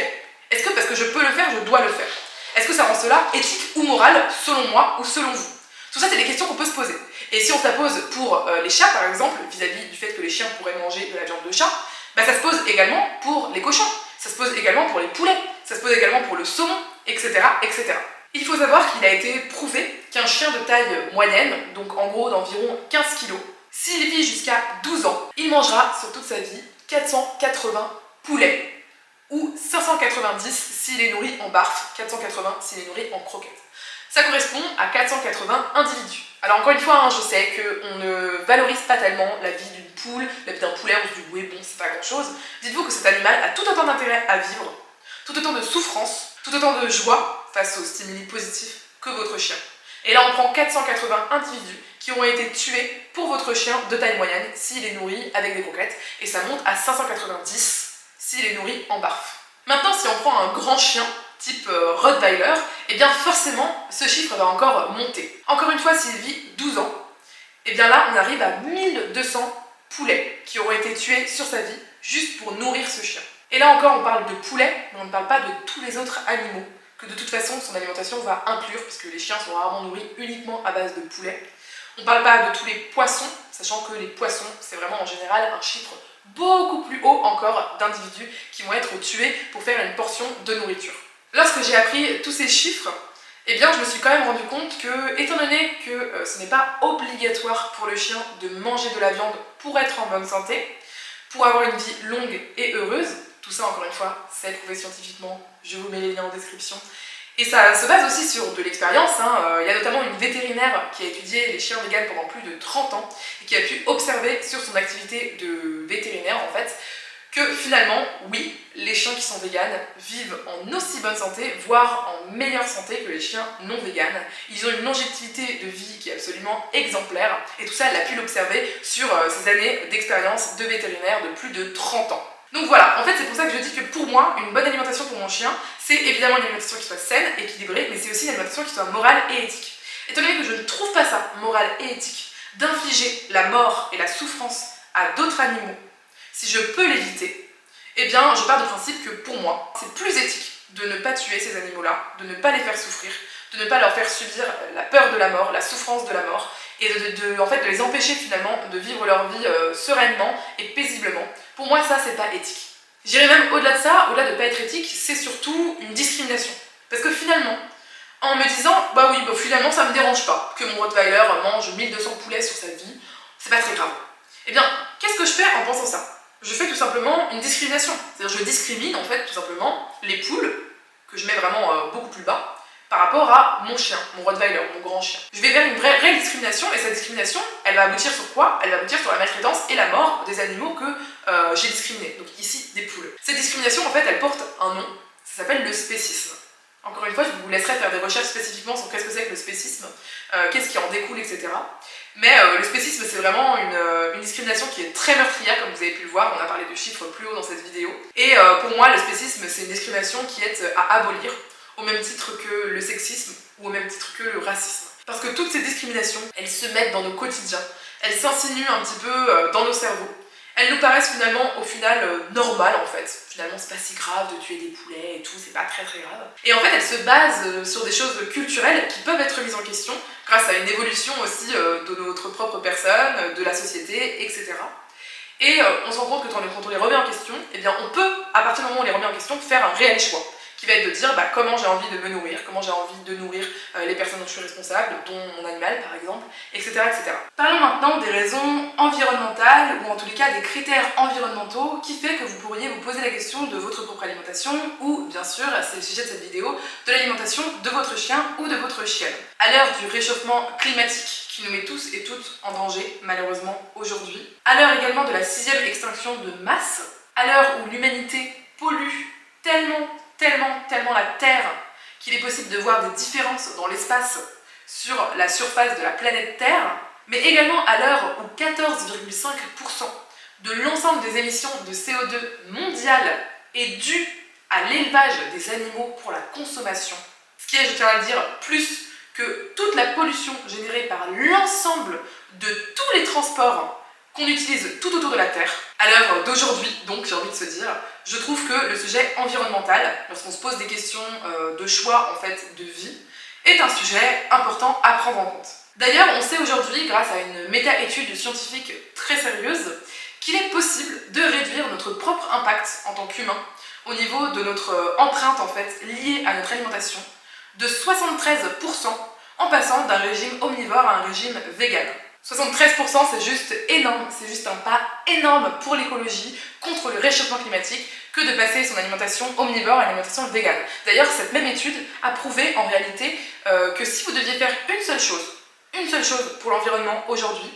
Est-ce que parce que je peux le faire, je dois le faire? Est-ce que ça rend cela éthique ou moral selon moi ou selon vous? Tout ça, c'est des questions qu'on peut se poser. Et si on se la pose pour les chats, par exemple, vis-à-vis du fait que les chiens pourraient manger de la viande de chat, ça se pose également pour les cochons, ça se pose également pour les poulets, ça se pose également pour le saumon, etc., etc. Il faut savoir qu'il a été prouvé qu'un chien de taille moyenne, donc en gros d'environ 15 kg, s'il vit jusqu'à 12 ans, il mangera sur toute sa vie 480 poulets, ou 590 s'il est nourri en barf, 480 s'il est nourri en croquettes. Ça correspond à 480 individus. Alors encore une fois, je sais qu'on ne valorise pas tellement la vie d'une poule, la vie d'un poulet, on se dit oui, bon, c'est pas grand chose. Dites-vous que cet animal a tout autant d'intérêt à vivre, tout autant de souffrance, tout autant de joie face aux stimuli positifs que votre chien. Et là, on prend 480 individus qui ont été tués pour votre chien de taille moyenne s'il est nourri avec des croquettes, et ça monte à 590 s'il est nourri en barf. Maintenant, si on prend un grand chien, type Rottweiler, et bien forcément, ce chiffre va encore monter. Encore une fois, s'il vit 12 ans, et bien là, on arrive à 1200 poulets qui auront été tués sur sa vie juste pour nourrir ce chien. Et là encore, on parle de poulets, mais on ne parle pas de tous les autres animaux, que de toute façon, son alimentation va inclure, puisque les chiens sont rarement nourris uniquement à base de poulet. On ne parle pas de tous les poissons, sachant que les poissons, c'est vraiment en général un chiffre beaucoup plus haut encore d'individus qui vont être tués pour faire une portion de nourriture. Lorsque j'ai appris tous ces chiffres, Eh bien je me suis quand même rendu compte que, étant donné que ce n'est pas obligatoire pour le chien de manger de la viande pour être en bonne santé, pour avoir une vie longue et heureuse, tout ça encore une fois c'est prouvé scientifiquement, je vous mets les liens en description, et ça se base aussi sur de l'expérience, il y a notamment une vétérinaire qui a étudié les chiens véganes pendant plus de 30 ans et qui a pu observer sur son activité de vétérinaire en fait, que finalement, oui, les chiens qui sont véganes vivent en aussi bonne santé, voire en meilleure santé que les chiens non véganes. Ils ont une longévité de vie qui est absolument exemplaire, et tout ça, elle a pu l'observer sur ces années d'expérience de vétérinaire de plus de 30 ans. Donc voilà, en fait c'est pour ça que je dis que pour moi, une bonne alimentation pour mon chien, c'est évidemment une alimentation qui soit saine, équilibrée, mais c'est aussi une alimentation qui soit morale et éthique. Étant donné que je ne trouve pas ça, morale et éthique, d'infliger la mort et la souffrance à d'autres animaux, si je peux l'éviter, eh bien je pars du principe que pour moi, c'est plus éthique de ne pas tuer ces animaux-là, de ne pas les faire souffrir, de ne pas leur faire subir la peur de la mort, la souffrance de la mort, et en fait, de les empêcher finalement de vivre leur vie sereinement et paisiblement. Pour moi, ça, c'est pas éthique. J'irais même au-delà de ça, au-delà de pas être éthique, c'est surtout une discrimination. Parce que finalement, en me disant, bah oui, finalement, ça me dérange pas que mon Rottweiler mange 1200 poulets sur sa vie, c'est pas très grave. Eh bien, qu'est-ce que je fais en pensant ça? Je fais tout simplement une discrimination. C'est-à-dire je discrimine en fait tout simplement les poules, que je mets vraiment beaucoup plus bas, par rapport à mon chien, mon Rottweiler, mon grand chien. Je vais vers une vraie discrimination, et cette discrimination, elle va aboutir sur quoi? Elle va aboutir sur la maltraitance et la mort des animaux que j'ai discriminés, donc ici des poules. Cette discrimination en fait elle porte un nom, ça s'appelle le spécisme. Encore une fois, je vous laisserai faire des recherches spécifiquement sur qu'est-ce que c'est que le spécisme, qu'est-ce qui en découle, etc. Mais le spécisme, c'est vraiment une discrimination qui est très meurtrière, comme vous avez pu le voir, on a parlé de chiffres plus haut dans cette vidéo. Et pour moi, le spécisme, c'est une discrimination qui est à abolir, au même titre que le sexisme ou au même titre que le racisme. Parce que toutes ces discriminations, elles se mettent dans nos quotidiens, elles s'insinuent un petit peu dans nos cerveaux. Elles nous paraissent finalement, au final, normales en fait. Finalement, c'est pas si grave de tuer des poulets et tout, c'est pas très grave. Et en fait, elles se basent sur des choses culturelles qui peuvent être mises en question grâce à une évolution aussi de notre propre personne, de la société, etc. Et on se rend compte que quand on les remet en question, eh bien on peut, à partir du moment où on les remet en question, faire un réel choix qui va être de dire comment j'ai envie de me nourrir, comment j'ai envie de nourrir les personnes dont je suis responsable, dont mon animal par exemple, etc., etc. Parlons maintenant des raisons environnementales, ou en tous les cas des critères environnementaux qui fait que vous pourriez vous poser la question de votre propre alimentation, ou bien sûr, c'est le sujet de cette vidéo, de l'alimentation de votre chien ou de votre chienne. À l'heure du réchauffement climatique, qui nous met tous et toutes en danger, malheureusement, aujourd'hui, à l'heure également de la 6e extinction de masse, à l'heure où l'humanité pollue tellement la Terre qu'il est possible de voir des différences dans l'espace sur la surface de la planète Terre, mais également à l'heure où 14,5% de l'ensemble des émissions de CO2 mondiales est due à l'élevage des animaux pour la consommation, ce qui est, je tiens à le dire, plus que toute la pollution générée par l'ensemble de tous les transports qu'on utilise tout autour de la Terre. À l'heure d'aujourd'hui, donc, j'ai envie de se dire, je trouve que le sujet environnemental, lorsqu'on se pose des questions de choix en fait de vie, est un sujet important à prendre en compte. D'ailleurs, on sait aujourd'hui, grâce à une méta-étude scientifique très sérieuse, qu'il est possible de réduire notre propre impact en tant qu'humain au niveau de notre empreinte en fait liée à notre alimentation de 73% en passant d'un régime omnivore à un régime vegan. 73% c'est juste énorme, c'est juste un pas énorme pour l'écologie contre le réchauffement climatique que de passer son alimentation omnivore à une alimentation végane. D'ailleurs, cette même étude a prouvé en réalité que si vous deviez faire une seule chose pour l'environnement aujourd'hui,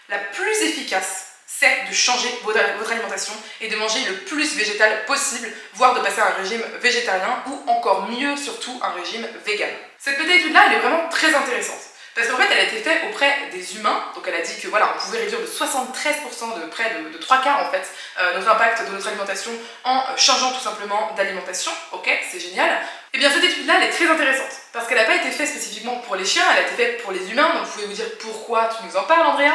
la plus efficace, c'est de changer votre alimentation et de manger le plus végétal possible, voire de passer à un régime végétarien ou encore mieux surtout un régime vegan. Cette petite étude-là, elle est vraiment très intéressante. Parce qu'en fait, elle a été faite auprès des humains, donc elle a dit que voilà, on pouvait réduire de 73%, de près de 3 quarts en fait, notre impact de notre alimentation en changeant tout simplement d'alimentation. Ok, c'est génial. Et bien cette étude-là, elle est très intéressante, parce qu'elle n'a pas été faite spécifiquement pour les chiens, elle a été faite pour les humains, donc vous pouvez vous dire pourquoi tu nous en parles, Andrea?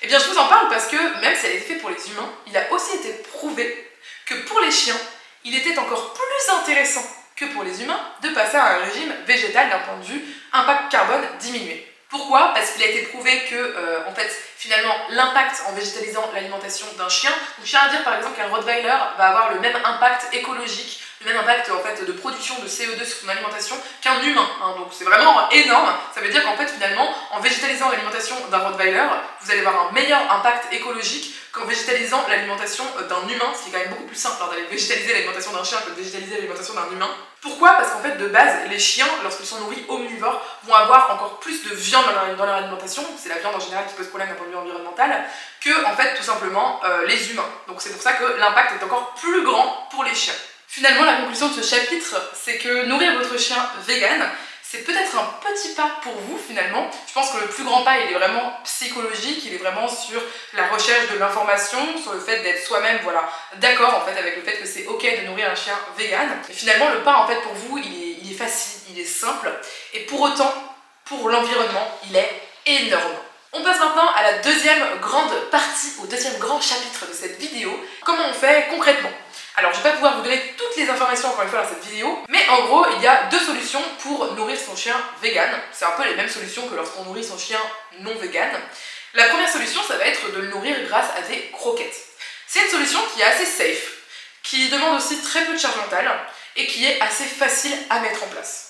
Eh bien je vous en parle parce que même si elle a été faite pour les humains, il a aussi été prouvé que pour les chiens, il était encore plus intéressant que pour les humains de passer à un régime végétal d'un point de vue impact carbone diminué. Pourquoi? Parce qu'il a été prouvé que, en fait, finalement, l'impact en végétalisant l'alimentation d'un chien, donc je tiens à dire par exemple qu'un Rottweiler va avoir le même impact écologique le même impact en fait de production de CO2 sur son alimentation qu'un humain, hein. Donc c'est vraiment énorme. Ça veut dire qu'en fait finalement, en végétalisant l'alimentation d'un Rottweiler, vous allez avoir un meilleur impact écologique qu'en végétalisant l'alimentation d'un humain, ce qui est quand même beaucoup plus simple, hein, d'aller végétaliser l'alimentation d'un chien que de végétaliser l'alimentation d'un humain. Pourquoi? Parce qu'en fait de base, les chiens, lorsqu'ils sont nourris omnivores, vont avoir encore plus de viande dans leur alimentation, c'est la viande en général qui pose problème d'un point de vue environnemental, que en fait tout simplement les humains. Donc c'est pour ça que l'impact est encore plus grand pour les chiens. Finalement, la conclusion de ce chapitre, c'est que nourrir votre chien vegan, c'est peut-être un petit pas pour vous finalement. Je pense que le plus grand pas, il est vraiment psychologique, il est vraiment sur la recherche de l'information, sur le fait d'être soi-même, voilà, d'accord en fait avec le fait que c'est ok de nourrir un chien vegan. Et finalement, le pas en fait pour vous, il est facile, il est simple, et pour autant, pour l'environnement, il est énorme. On passe maintenant à la deuxième grande partie, au deuxième grand chapitre de cette vidéo. Comment on fait concrètement? Alors je ne vais pas pouvoir vous donner toutes les informations encore une fois dans cette vidéo, mais en gros il y a deux solutions pour nourrir son chien vegan. C'est un peu les mêmes solutions que lorsqu'on nourrit son chien non vegan. La première solution, ça va être de le nourrir grâce à des croquettes. C'est une solution qui est assez safe, qui demande aussi très peu de charge mentale et qui est assez facile à mettre en place.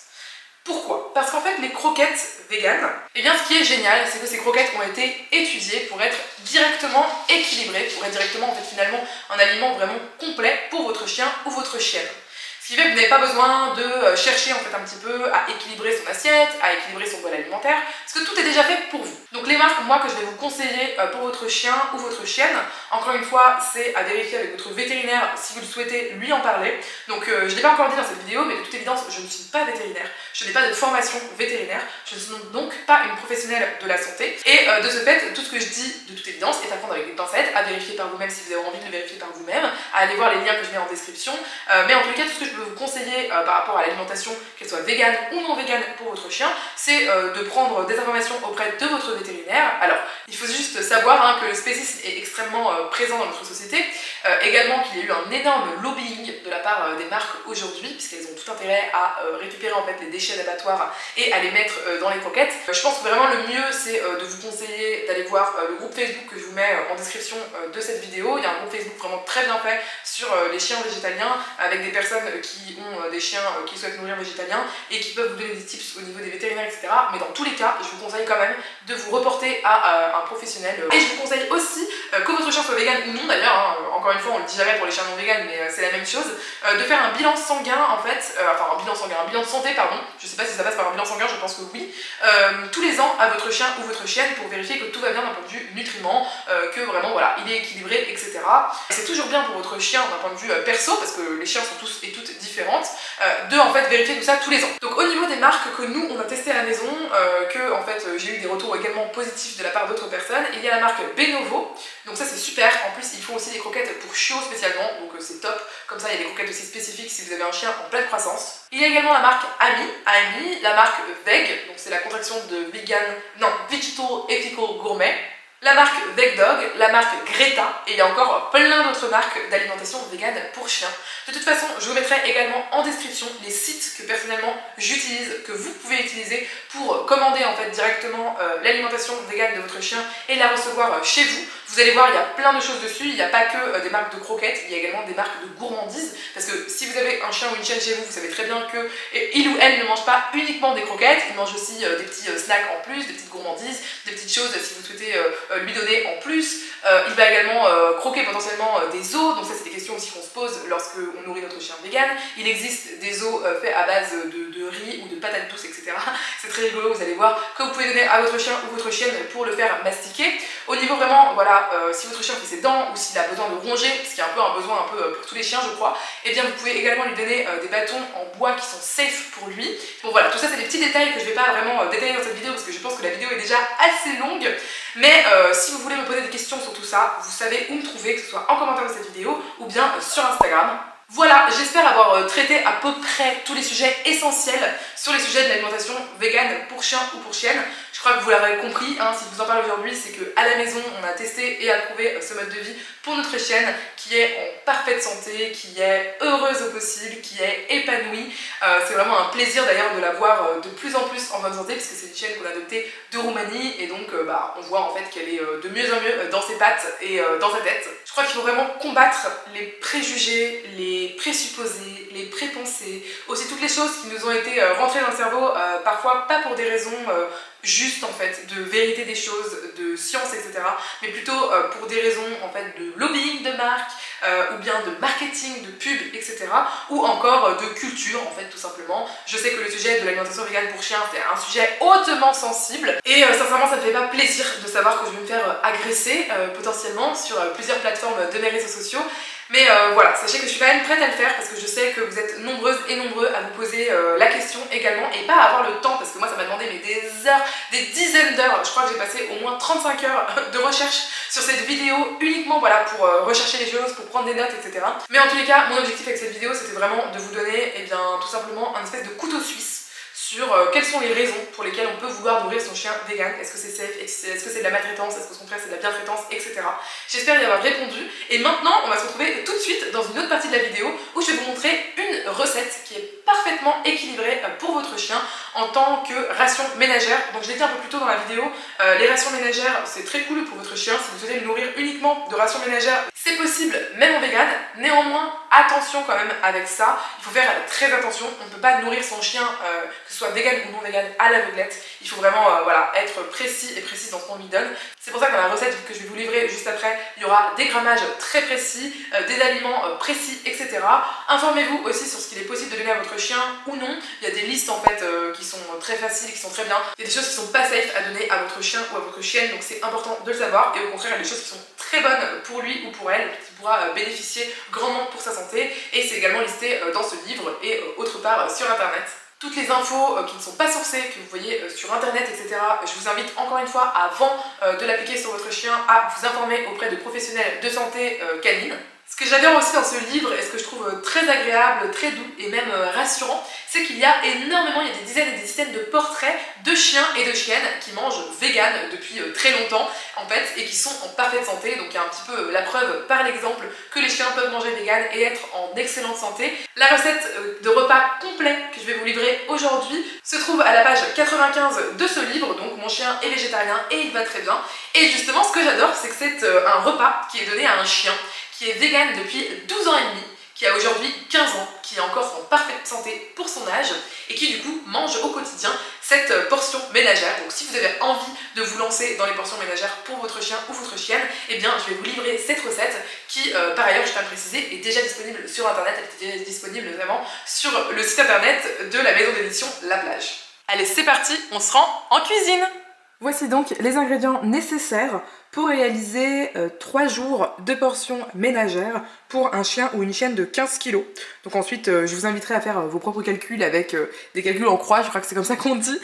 Pourquoi? Parce qu'en fait les croquettes véganes, eh bien ce qui est génial, c'est que ces croquettes ont été étudiées pour être directement équilibrées, pour être directement en fait finalement un aliment vraiment complet pour votre chien ou votre chienne. Ce qui fait que vous n'avez pas besoin de chercher en fait un petit peu à équilibrer son assiette, à équilibrer son bol alimentaire, parce que tout est déjà fait pour vous. Donc les marques, moi, que je vais vous conseiller pour votre chien ou votre chienne, encore une fois, c'est à vérifier avec votre vétérinaire si vous le souhaitez lui en parler. Donc je ne l'ai pas encore dit dans cette vidéo, mais de toute évidence, je ne suis pas vétérinaire, je n'ai pas de formation vétérinaire, je ne suis donc pas une professionnelle de la santé. Et de ce fait, tout ce que je dis, de toute évidence, est à prendre avec des pincettes, à vérifier par vous-même si vous avez envie de le vérifier par vous-même, à aller voir les liens que je mets en description. Mais en tout cas, tout ce que je peux vous conseiller par rapport à l'alimentation, qu'elle soit végane ou non végane pour votre chien, c'est de prendre des informations auprès de votre vétérinaire. Alors, il faut juste savoir que le spécisme est extrêmement présent dans notre société, également qu'il y a eu un énorme lobbying de la part des marques aujourd'hui, puisqu'elles ont tout intérêt à récupérer en fait les déchets d'abattoirs et à les mettre dans les croquettes. Je pense que vraiment le mieux, c'est de vous conseiller d'aller voir le groupe Facebook que je vous mets en description de cette vidéo. Il y a un groupe Facebook vraiment très bien fait sur les chiens végétaliens, avec des personnes qui ont des chiens qui souhaitent nourrir végétalien et qui peuvent vous donner des tips au niveau des vétérinaires, etc. Mais dans tous les cas, je vous conseille quand même de vous reporter à un professionnel. Et je vous conseille aussi, que votre chien soit vegan ou non d'ailleurs, encore une fois on le dit jamais pour les chiens non véganes, mais c'est la même chose, de faire un bilan sanguin en fait, enfin un bilan sanguin, un bilan de santé pardon, je sais pas si ça passe par un bilan sanguin, je pense que oui, tous les ans à votre chien ou votre chienne pour vérifier que tout va bien d'un point de vue nutriments, que vraiment voilà, il est équilibré, etc. C'est toujours bien pour votre chien d'un point de vue perso, parce que les chiens sont tous et toutes différentes, de en fait vérifier tout ça tous les ans. Donc au niveau des marques que nous on a testé à la maison, que en fait j'ai eu des retours également positifs de la part d'autres personnes, il y a la marque Benovo, donc ça c'est super, en plus ils font aussi des croquettes pour chiots spécialement, donc c'est top, comme ça il y a des croquettes aussi spécifiques si vous avez un chien en pleine croissance. Il y a également la marque Ami, la marque Veg, donc c'est la contraction de vegan, non, Vegetal Ethical Gourmet, la marque VegDog, la marque Greta, et il y a encore plein d'autres marques d'alimentation végane pour chiens. De toute façon, je vous mettrai également en description les sites que personnellement j'utilise, que vous pouvez utiliser pour commander en fait directement l'alimentation végane de votre chien et la recevoir chez vous. Vous allez voir, il y a plein de choses dessus, il n'y a pas que des marques de croquettes, il y a également des marques de gourmandises, parce que si vous avez un chien ou une chienne chez vous, vous savez très bien que il ou elle ne mange pas uniquement des croquettes, il mange aussi des petits snacks en plus, des petites gourmandises, des petites choses si vous souhaitez lui donner en plus. Il va également croquer potentiellement des os, donc ça c'est des questions aussi qu'on se pose lorsque on nourrit notre chien vegan. Il existe des os faits à base de riz ou de patates douces, etc. C'est très rigolo, vous allez voir, que vous pouvez donner à votre chien ou votre chienne pour le faire mastiquer. Au niveau vraiment, voilà, si votre chien fait ses dents ou s'il a besoin de ronger, ce qui est un peu un besoin un peu pour tous les chiens je crois, et bien vous pouvez également lui donner des bâtons en bois qui sont safe pour lui. Bon voilà, tout ça c'est des petits détails que je ne vais pas vraiment détailler dans cette vidéo parce que je pense que la vidéo est déjà assez longue, mais si vous voulez me poser des questions sur tout ça, vous savez où me trouver, que ce soit en commentaire de cette vidéo ou bien sur Instagram. Voilà, j'espère avoir traité à peu près tous les sujets essentiels sur les sujets de l'alimentation végane pour chien ou pour chienne. Je crois que vous l'avez compris, si je vous en parle aujourd'hui, c'est qu'à la maison, on a testé et approuvé ce mode de vie pour notre chienne qui est en parfaite santé, qui est heureuse au possible, qui est épanouie. C'est vraiment un plaisir d'ailleurs de la voir de plus en plus en bonne santé puisque c'est une chienne qu'on a adoptée de Roumanie et donc on voit en fait qu'elle est de mieux en mieux dans ses pattes et dans sa tête. Je crois qu'il faut vraiment combattre les préjugés, les les présupposés, les prépensés, aussi toutes les choses qui nous ont été rentrées dans le cerveau, parfois pas pour des raisons juste en fait de vérité des choses, de science, etc. mais plutôt pour des raisons en fait de lobbying de marque, ou bien de marketing, de pub, etc. ou encore de culture en fait tout simplement. Je sais que le sujet de l'alimentation végane pour chiens c'est un sujet hautement sensible et sincèrement ça ne fait pas plaisir de savoir que je vais me faire agresser potentiellement sur plusieurs plateformes de mes réseaux sociaux. Mais voilà, sachez que je suis quand même prête à le faire parce que je sais que vous êtes nombreuses et nombreux à vous poser la question également et pas à avoir le temps parce que moi ça m'a demandé mais des heures, des dizaines d'heures, je crois que j'ai passé au moins 35 heures de recherche sur cette vidéo uniquement voilà, pour rechercher les choses, pour prendre des notes, etc. Mais en tous les cas, mon objectif avec cette vidéo c'était vraiment de vous donner eh bien, tout simplement un espèce de couteau suisse sur quelles sont les raisons pour lesquelles on peut vouloir nourrir son chien vegan. Est-ce que c'est safe, est-ce que c'est de la maltraitance, est-ce que son contraire c'est de la bientraitance, etc. J'espère y avoir répondu. Et maintenant, on va se retrouver tout de suite dans une autre partie de la vidéo où je vais vous montrer une recette qui est parfaitement équilibrée pour votre chien en tant que ration ménagère. Donc je l'ai dit un peu plus tôt dans la vidéo, les rations ménagères c'est très cool pour votre chien. Si vous souhaitez le nourrir uniquement de rations ménagères, c'est possible même en vegan. Néanmoins, attention quand même avec ça, il faut faire très attention. On ne peut pas nourrir son chien, que ce soit vegan ou non vegan, à l'aveuglette. Il faut vraiment voilà, être précis et précise dans ce qu'on lui donne. C'est pour ça que dans la recette que je vais vous livrer juste après, il y aura des grammages très précis, des aliments précis, etc. Informez-vous aussi sur ce qu'il est possible de donner à votre chien ou non. Il y a des listes en fait qui sont très faciles, qui sont très bien. Il y a des choses qui sont pas safe à donner à votre chien ou à votre chienne, donc c'est important de le savoir. Et au contraire, il y a des choses qui sont très bonnes pour lui ou pour elle, qui pourra bénéficier grandement pour sa santé. Et c'est également listé dans ce livre et autre part sur internet. Toutes les infos qui ne sont pas sourcées, que vous voyez sur internet, etc. Je vous invite encore une fois, avant de l'appliquer sur votre chien, à vous informer auprès de professionnels de santé canine. Ce que j'adore aussi dans ce livre et ce que je trouve très agréable, très doux et même rassurant, c'est qu'il y a énormément, il y a des dizaines de portraits de chiens et de chiennes qui mangent vegan depuis très longtemps en fait et qui sont en parfaite santé. Donc il y a un petit peu la preuve par l'exemple que les chiens peuvent manger vegan et être en excellente santé. La recette de repas complet que je vais vous livrer aujourd'hui se trouve à la page 95 de ce livre. Donc mon chien est végétarien et il va très bien. Et justement ce que j'adore c'est que c'est un repas qui est donné à un chien qui est vegan depuis 12 ans et demi, qui a aujourd'hui 15 ans, qui est encore en parfaite santé pour son âge et qui du coup mange au quotidien cette portion ménagère. Donc si vous avez envie de vous lancer dans les portions ménagères pour votre chien ou votre chienne, eh bien je vais vous livrer cette recette qui par ailleurs je tiens à le préciser est déjà disponible sur internet, elle est déjà disponible vraiment sur le site internet de la maison d'édition La Plage. Allez c'est parti, on se rend en cuisine. Voici donc les ingrédients nécessaires pour réaliser 3 jours de portions ménagères pour un chien ou une chienne de 15 kg. Donc ensuite, je vous inviterai à faire vos propres calculs avec des calculs en croix, je crois que c'est comme ça qu'on dit,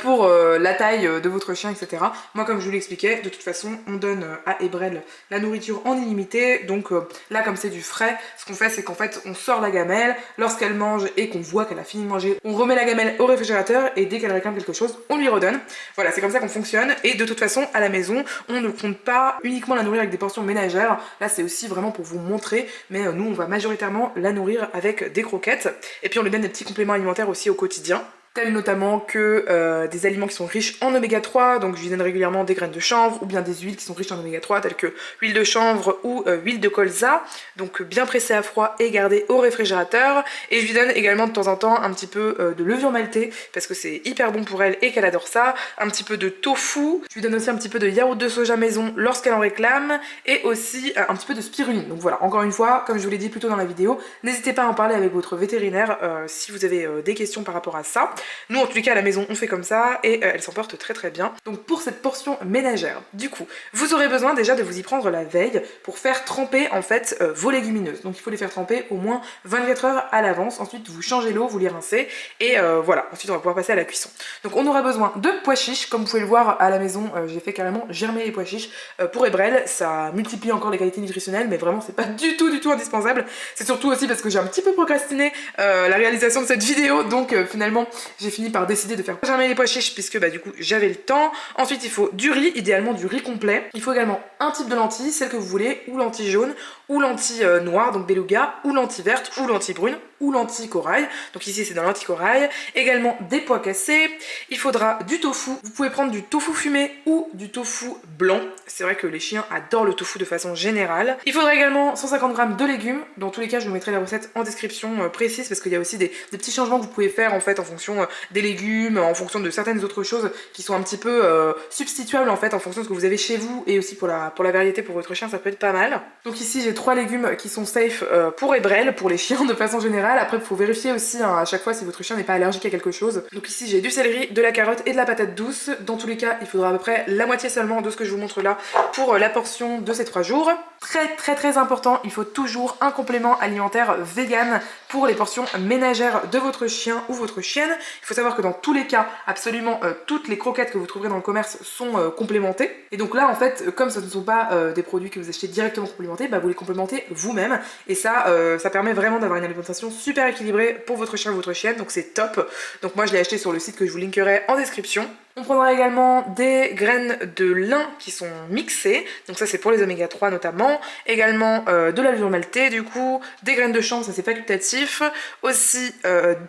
pour la taille de votre chien, etc. Moi, comme je vous l'expliquais, de toute façon, on donne à Ebrel la nourriture en illimité. Donc là, comme c'est du frais, ce qu'on fait, c'est qu'en fait, on sort la gamelle. Lorsqu'elle mange et qu'on voit qu'elle a fini de manger, on remet la gamelle au réfrigérateur et dès qu'elle réclame quelque chose, on lui redonne. Voilà, c'est comme ça qu'on fonctionne. Et de toute façon, à la maison, on ne compte pas uniquement la nourrir avec des portions ménagères. Là, c'est aussi vraiment pour vous montrer, mais nous, on va majoritairement la nourrir avec des croquettes. Et puis, on lui donne des petits compléments alimentaires aussi au quotidien, tels notamment que des aliments qui sont riches en oméga 3, donc je lui donne régulièrement des graines de chanvre ou bien des huiles qui sont riches en oméga 3 telles que l'huile de chanvre ou huile de colza, donc bien pressée à froid et gardée au réfrigérateur. Et je lui donne également de temps en temps un petit peu de levure maltée parce que c'est hyper bon pour elle et qu'elle adore ça, un petit peu de tofu, je lui donne aussi un petit peu de yaourt de soja maison lorsqu'elle en réclame et aussi un petit peu de spiruline. Donc voilà, encore une fois, comme je vous l'ai dit plus tôt dans la vidéo, n'hésitez pas à en parler avec votre vétérinaire si vous avez des questions par rapport à ça. Nous en tous les cas à la maison on fait comme ça et elle s'en porte très très bien. Donc pour cette portion ménagère, du coup, vous aurez besoin déjà de vous y prendre la veille pour faire tremper en fait vos légumineuses. Donc il faut les faire tremper au moins 24 heures à l'avance. Ensuite vous changez l'eau, vous les rincez et voilà, ensuite on va pouvoir passer à la cuisson. Donc on aura besoin de pois chiches, comme vous pouvez le voir à la maison, j'ai fait carrément germer les pois chiches pour Ebrel. Ça multiplie encore les qualités nutritionnelles mais vraiment c'est pas du tout indispensable. C'est surtout aussi parce que j'ai un petit peu procrastiné la réalisation de cette vidéo, donc finalement j'ai fini par décider de faire germer les pois chiches puisque bah du coup j'avais le temps. Ensuite il faut du riz, idéalement du riz complet. Il faut également un type de lentilles, celle que vous voulez, ou lentilles jaunes, ou lentilles noires, donc beluga, ou lentilles vertes, ou lentilles brunes. ou lentilles corail. Donc ici c'est dans lentilles corail. Également des pois cassés. Il faudra du tofu. Vous pouvez prendre du tofu fumé ou du tofu blanc. C'est vrai que les chiens adorent le tofu de façon générale. Il faudra également 150 g de légumes. Dans tous les cas je vous mettrai la recette en description précise parce qu'il y a aussi des petits changements que vous pouvez faire en fait en fonction des légumes, en fonction de certaines autres choses qui sont un petit peu substituables en fait en fonction de ce que vous avez chez vous, et aussi pour la variété pour votre chien ça peut être pas mal. Donc ici j'ai 3 légumes qui sont safe pour Ebrel, pour les chiens de façon générale. Après il faut vérifier aussi à chaque fois si votre chien n'est pas allergique à quelque chose. Donc ici j'ai du céleri, de la carotte et de la patate douce. Dans tous les cas il faudra à peu près la moitié seulement de ce que je vous montre là pour la portion de ces 3 jours. Très important, il faut toujours un complément alimentaire vegan pour les portions ménagères de votre chien ou votre chienne. Il faut savoir que dans tous les cas, absolument toutes les croquettes que vous trouverez dans le commerce sont complémentées. Et donc là en fait, comme ce ne sont pas des produits que vous achetez directement complémentés, bah vous les complémentez vous-même. Et ça, ça permet vraiment d'avoir une alimentation super équilibrée pour votre chien ou votre chienne, donc c'est top. Donc moi je l'ai acheté sur le site que je vous linkerai en description. On prendra également des graines de lin qui sont mixées, donc ça c'est pour les oméga 3 notamment, également de la levure maltée du coup, des graines de chanvre, ça c'est facultatif, aussi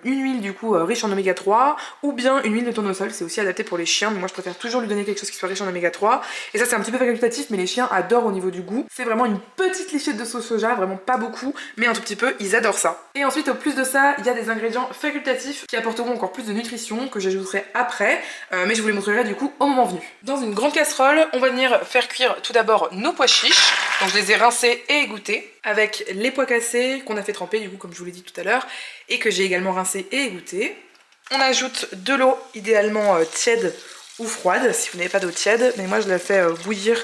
une huile du coup riche en oméga 3, ou bien une huile de tournesol, c'est aussi adapté pour les chiens, mais moi je préfère toujours lui donner quelque chose qui soit riche en oméga 3, et ça c'est un petit peu facultatif, mais les chiens adorent au niveau du goût. C'est vraiment une petite lichette de sauce soja, vraiment pas beaucoup, mais un tout petit peu, ils adorent ça. Et ensuite au plus de ça, il y a des ingrédients facultatifs qui apporteront encore plus de nutrition, que j'ajouterai après, mais je vous les montrerai du coup au moment venu. Dans une grande casserole, on va venir faire cuire tout d'abord nos pois chiches. Donc je les ai rincés et égouttés avec les pois cassés qu'on a fait tremper du coup comme je vous l'ai dit tout à l'heure et que j'ai également rincés et égouttés. On ajoute de l'eau idéalement tiède ou froide si vous n'avez pas d'eau tiède, mais moi je la fais bouillir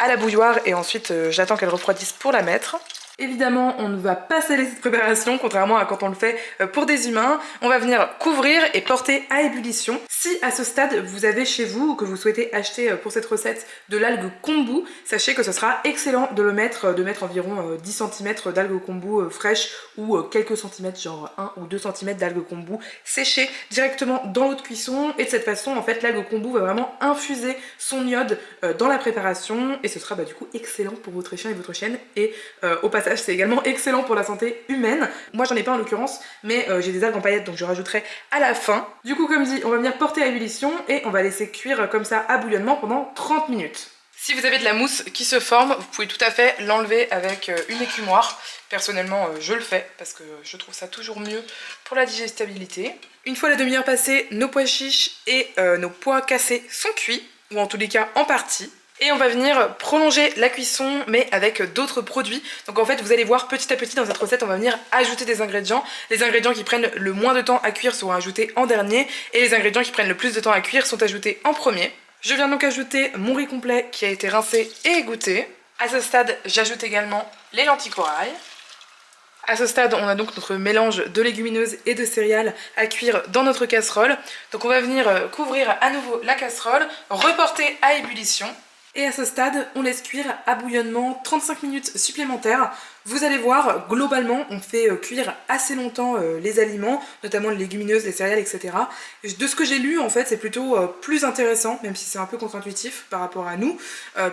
à la bouilloire et ensuite j'attends qu'elle refroidisse pour la mettre. Évidemment, on ne va pas saler cette préparation, contrairement à quand on le fait pour des humains. On va venir couvrir et porter à ébullition. Si à ce stade, vous avez chez vous ou que vous souhaitez acheter pour cette recette de l'algue kombu, sachez que ce sera excellent de mettre environ 10 cm d'algue kombu fraîche ou quelques centimètres, genre 1 ou 2 cm d'algue kombu séchée directement dans l'eau de cuisson. Et de cette façon, en fait, l'algue kombu va vraiment infuser son iode dans la préparation et ce sera du coup excellent pour votre chien et votre chienne. Et au passage, c'est également excellent pour la santé humaine. Moi j'en ai pas en l'occurrence, mais j'ai des algues en paillettes donc je rajouterai à la fin. Du coup comme dit, on va venir porter à ébullition et on va laisser cuire comme ça à bouillonnement pendant 30 minutes. Si vous avez de la mousse qui se forme, vous pouvez tout à fait l'enlever avec une écumoire. Personnellement je le fais parce que je trouve ça toujours mieux pour la digestibilité. Une fois la demi-heure passée, nos pois chiches et nos pois cassés sont cuits, ou en tous les cas en partie. Et on va venir prolonger la cuisson mais avec d'autres produits. Donc en fait vous allez voir petit à petit dans cette recette on va venir ajouter des ingrédients. Les ingrédients qui prennent le moins de temps à cuire seront ajoutés en dernier et les ingrédients qui prennent le plus de temps à cuire sont ajoutés en premier. Je viens donc ajouter mon riz complet qui a été rincé et égoutté. À ce stade j'ajoute également les lentilles corail. À ce stade, on a donc notre mélange de légumineuses et de céréales à cuire dans notre casserole. Donc on va venir couvrir à nouveau la casserole, reporter à ébullition. Et à ce stade, on laisse cuire à bouillonnement 35 minutes supplémentaires. Vous allez voir, globalement, on fait cuire assez longtemps les aliments, notamment les légumineuses, les céréales, etc. De ce que j'ai lu, en fait, c'est plutôt plus intéressant, même si c'est un peu contre-intuitif par rapport à nous,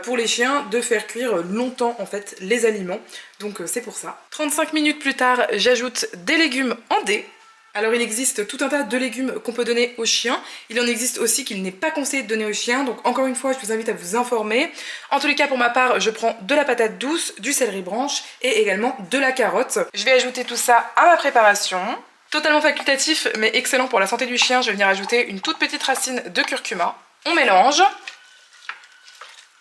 pour les chiens, de faire cuire longtemps, en fait, les aliments. Donc c'est pour ça. 35 minutes plus tard, j'ajoute des légumes en dés. Alors il existe tout un tas de légumes qu'on peut donner aux chiens. Il en existe aussi qu'il n'est pas conseillé de donner aux chiens. Donc encore une fois, je vous invite à vous informer. En tous les cas, pour ma part, je prends de la patate douce, du céleri branche et également de la carotte. Je vais ajouter tout ça à ma préparation. Totalement facultatif, mais excellent pour la santé du chien. Je vais venir ajouter une toute petite racine de curcuma. On mélange.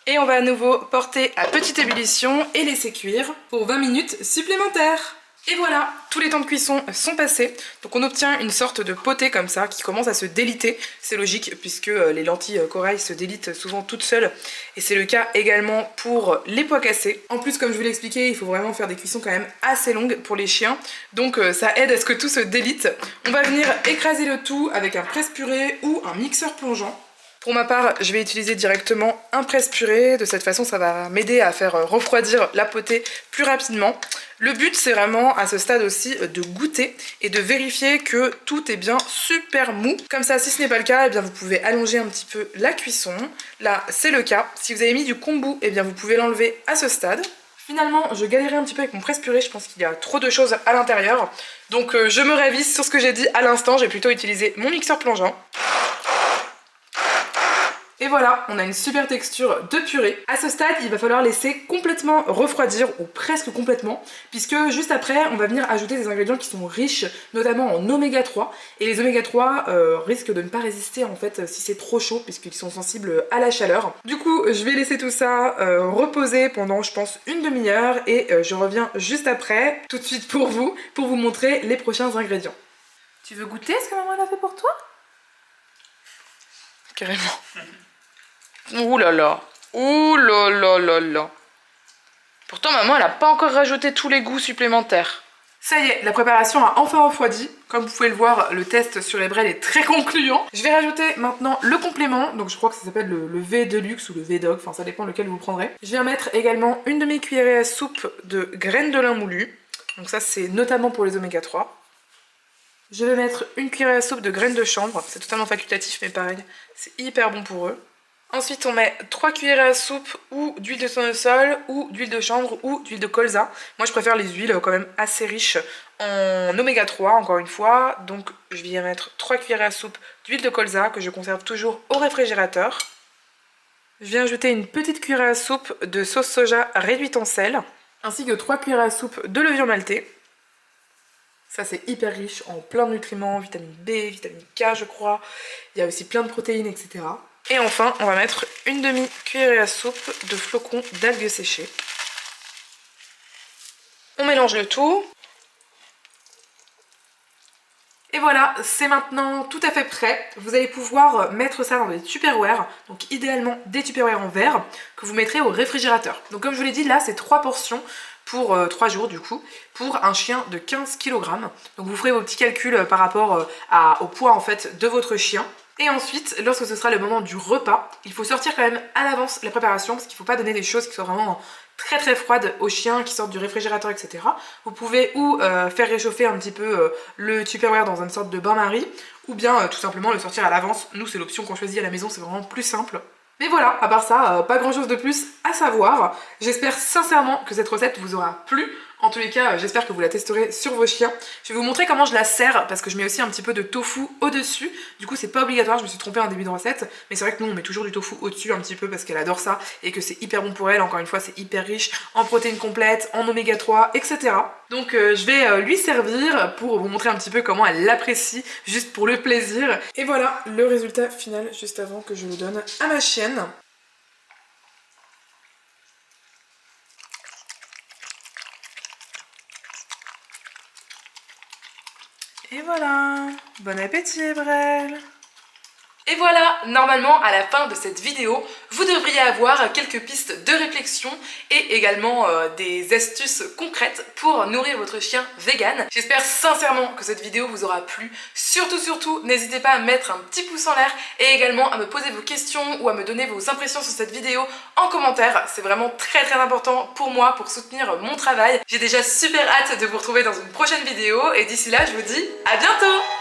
Et on va à nouveau porter à petite ébullition et laisser cuire pour 20 minutes supplémentaires. Et voilà, tous les temps de cuisson sont passés, donc on obtient une sorte de potée comme ça qui commence à se déliter. C'est logique puisque les lentilles corail se délitent souvent toutes seules et c'est le cas également pour les pois cassés. En plus, comme je vous l'ai expliqué, il faut vraiment faire des cuissons quand même assez longues pour les chiens, donc ça aide à ce que tout se délite. On va venir écraser le tout avec un presse-purée ou un mixeur plongeant. Pour ma part, je vais utiliser directement un presse-purée, de cette façon ça va m'aider à faire refroidir la potée plus rapidement. Le but c'est vraiment à ce stade aussi de goûter et de vérifier que tout est bien super mou. Comme ça, si ce n'est pas le cas, eh bien, vous pouvez allonger un petit peu la cuisson. Là c'est le cas. Si vous avez mis du kombu, eh bien, vous pouvez l'enlever à ce stade. Finalement, je galérais un petit peu avec mon presse-purée, je pense qu'il y a trop de choses à l'intérieur. Donc je me révise sur ce que j'ai dit à l'instant, j'ai plutôt utilisé mon mixeur plongeant. Et voilà, on a une super texture de purée. À ce stade, il va falloir laisser complètement refroidir, ou presque complètement, puisque juste après, on va venir ajouter des ingrédients qui sont riches, notamment en oméga 3. Et les oméga 3 risquent de ne pas résister en fait si c'est trop chaud, puisqu'ils sont sensibles à la chaleur. Du coup, je vais laisser tout ça reposer pendant, je pense, une demi-heure, et je reviens juste après, tout de suite pour vous montrer les prochains ingrédients. Tu veux goûter ce que maman a fait pour toi? Carrément. Ouh là là, ouh là là là là. Pourtant maman elle a pas encore rajouté tous les goûts supplémentaires. Ça y est, la préparation a enfin refroidi. Comme vous pouvez le voir, le test sur les brels est très concluant. Je vais rajouter maintenant le complément, donc je crois que ça s'appelle le V Deluxe ou le V Dog, enfin ça dépend lequel vous prendrez. Je viens mettre également une demi-cuillerée à soupe de graines de lin moulu. Donc ça c'est notamment pour les oméga 3. Je vais mettre une cuillerée à soupe de graines de chanvre, c'est totalement facultatif mais pareil, c'est hyper bon pour eux. Ensuite on met 3 cuillerées à soupe ou d'huile de tournesol ou d'huile de chanvre ou d'huile de colza. Moi je préfère les huiles quand même assez riches en oméga 3 encore une fois. Donc je vais y mettre 3 cuillerées à soupe d'huile de colza que je conserve toujours au réfrigérateur. Je viens ajouter une petite cuillerée à soupe de sauce soja réduite en sel, ainsi que 3 cuillerées à soupe de levure maltais. Ça c'est hyper riche en plein de nutriments, vitamine B, vitamine K je crois. Il y a aussi plein de protéines, etc. Et enfin, on va mettre une demi-cuillerée à soupe de flocons d'algues séchées. On mélange le tout. Et voilà, c'est maintenant tout à fait prêt. Vous allez pouvoir mettre ça dans des tupperwares, donc idéalement des tupperwares en verre, que vous mettrez au réfrigérateur. Donc comme je vous l'ai dit, là c'est 3 portions pour 3 jours du coup, pour un chien de 15 kg. Donc vous ferez vos petits calculs par rapport au poids en fait de votre chien. Et ensuite, lorsque ce sera le moment du repas, il faut sortir quand même à l'avance la préparation parce qu'il ne faut pas donner des choses qui soient vraiment très très froides aux chiens qui sortent du réfrigérateur, etc. Vous pouvez ou faire réchauffer un petit peu le Tupperware dans une sorte de bain-marie ou bien tout simplement le sortir à l'avance. Nous, c'est l'option qu'on choisit à la maison, c'est vraiment plus simple. Mais voilà, à part ça, pas grand chose de plus à savoir. J'espère sincèrement que cette recette vous aura plu. En tous les cas, j'espère que vous la testerez sur vos chiens. Je vais vous montrer comment je la sers parce que je mets aussi un petit peu de tofu au-dessus. Du coup, c'est pas obligatoire, je me suis trompée en début de recette. Mais c'est vrai que nous, on met toujours du tofu au-dessus un petit peu parce qu'elle adore ça et que c'est hyper bon pour elle. Encore une fois, c'est hyper riche en protéines complètes, en oméga 3, etc. Donc je vais lui servir pour vous montrer un petit peu comment elle l'apprécie, juste pour le plaisir. Et voilà le résultat final juste avant que je le donne à ma chienne. Et voilà, bon appétit Brel. Et voilà, normalement à la fin de cette vidéo, vous devriez avoir quelques pistes de réflexion et également des astuces concrètes pour nourrir votre chien vegan. J'espère sincèrement que cette vidéo vous aura plu. Surtout, n'hésitez pas à mettre un petit pouce en l'air et également à me poser vos questions ou à me donner vos impressions sur cette vidéo en commentaire. C'est vraiment très important pour moi pour soutenir mon travail. J'ai déjà super hâte de vous retrouver dans une prochaine vidéo et d'ici là, je vous dis à bientôt!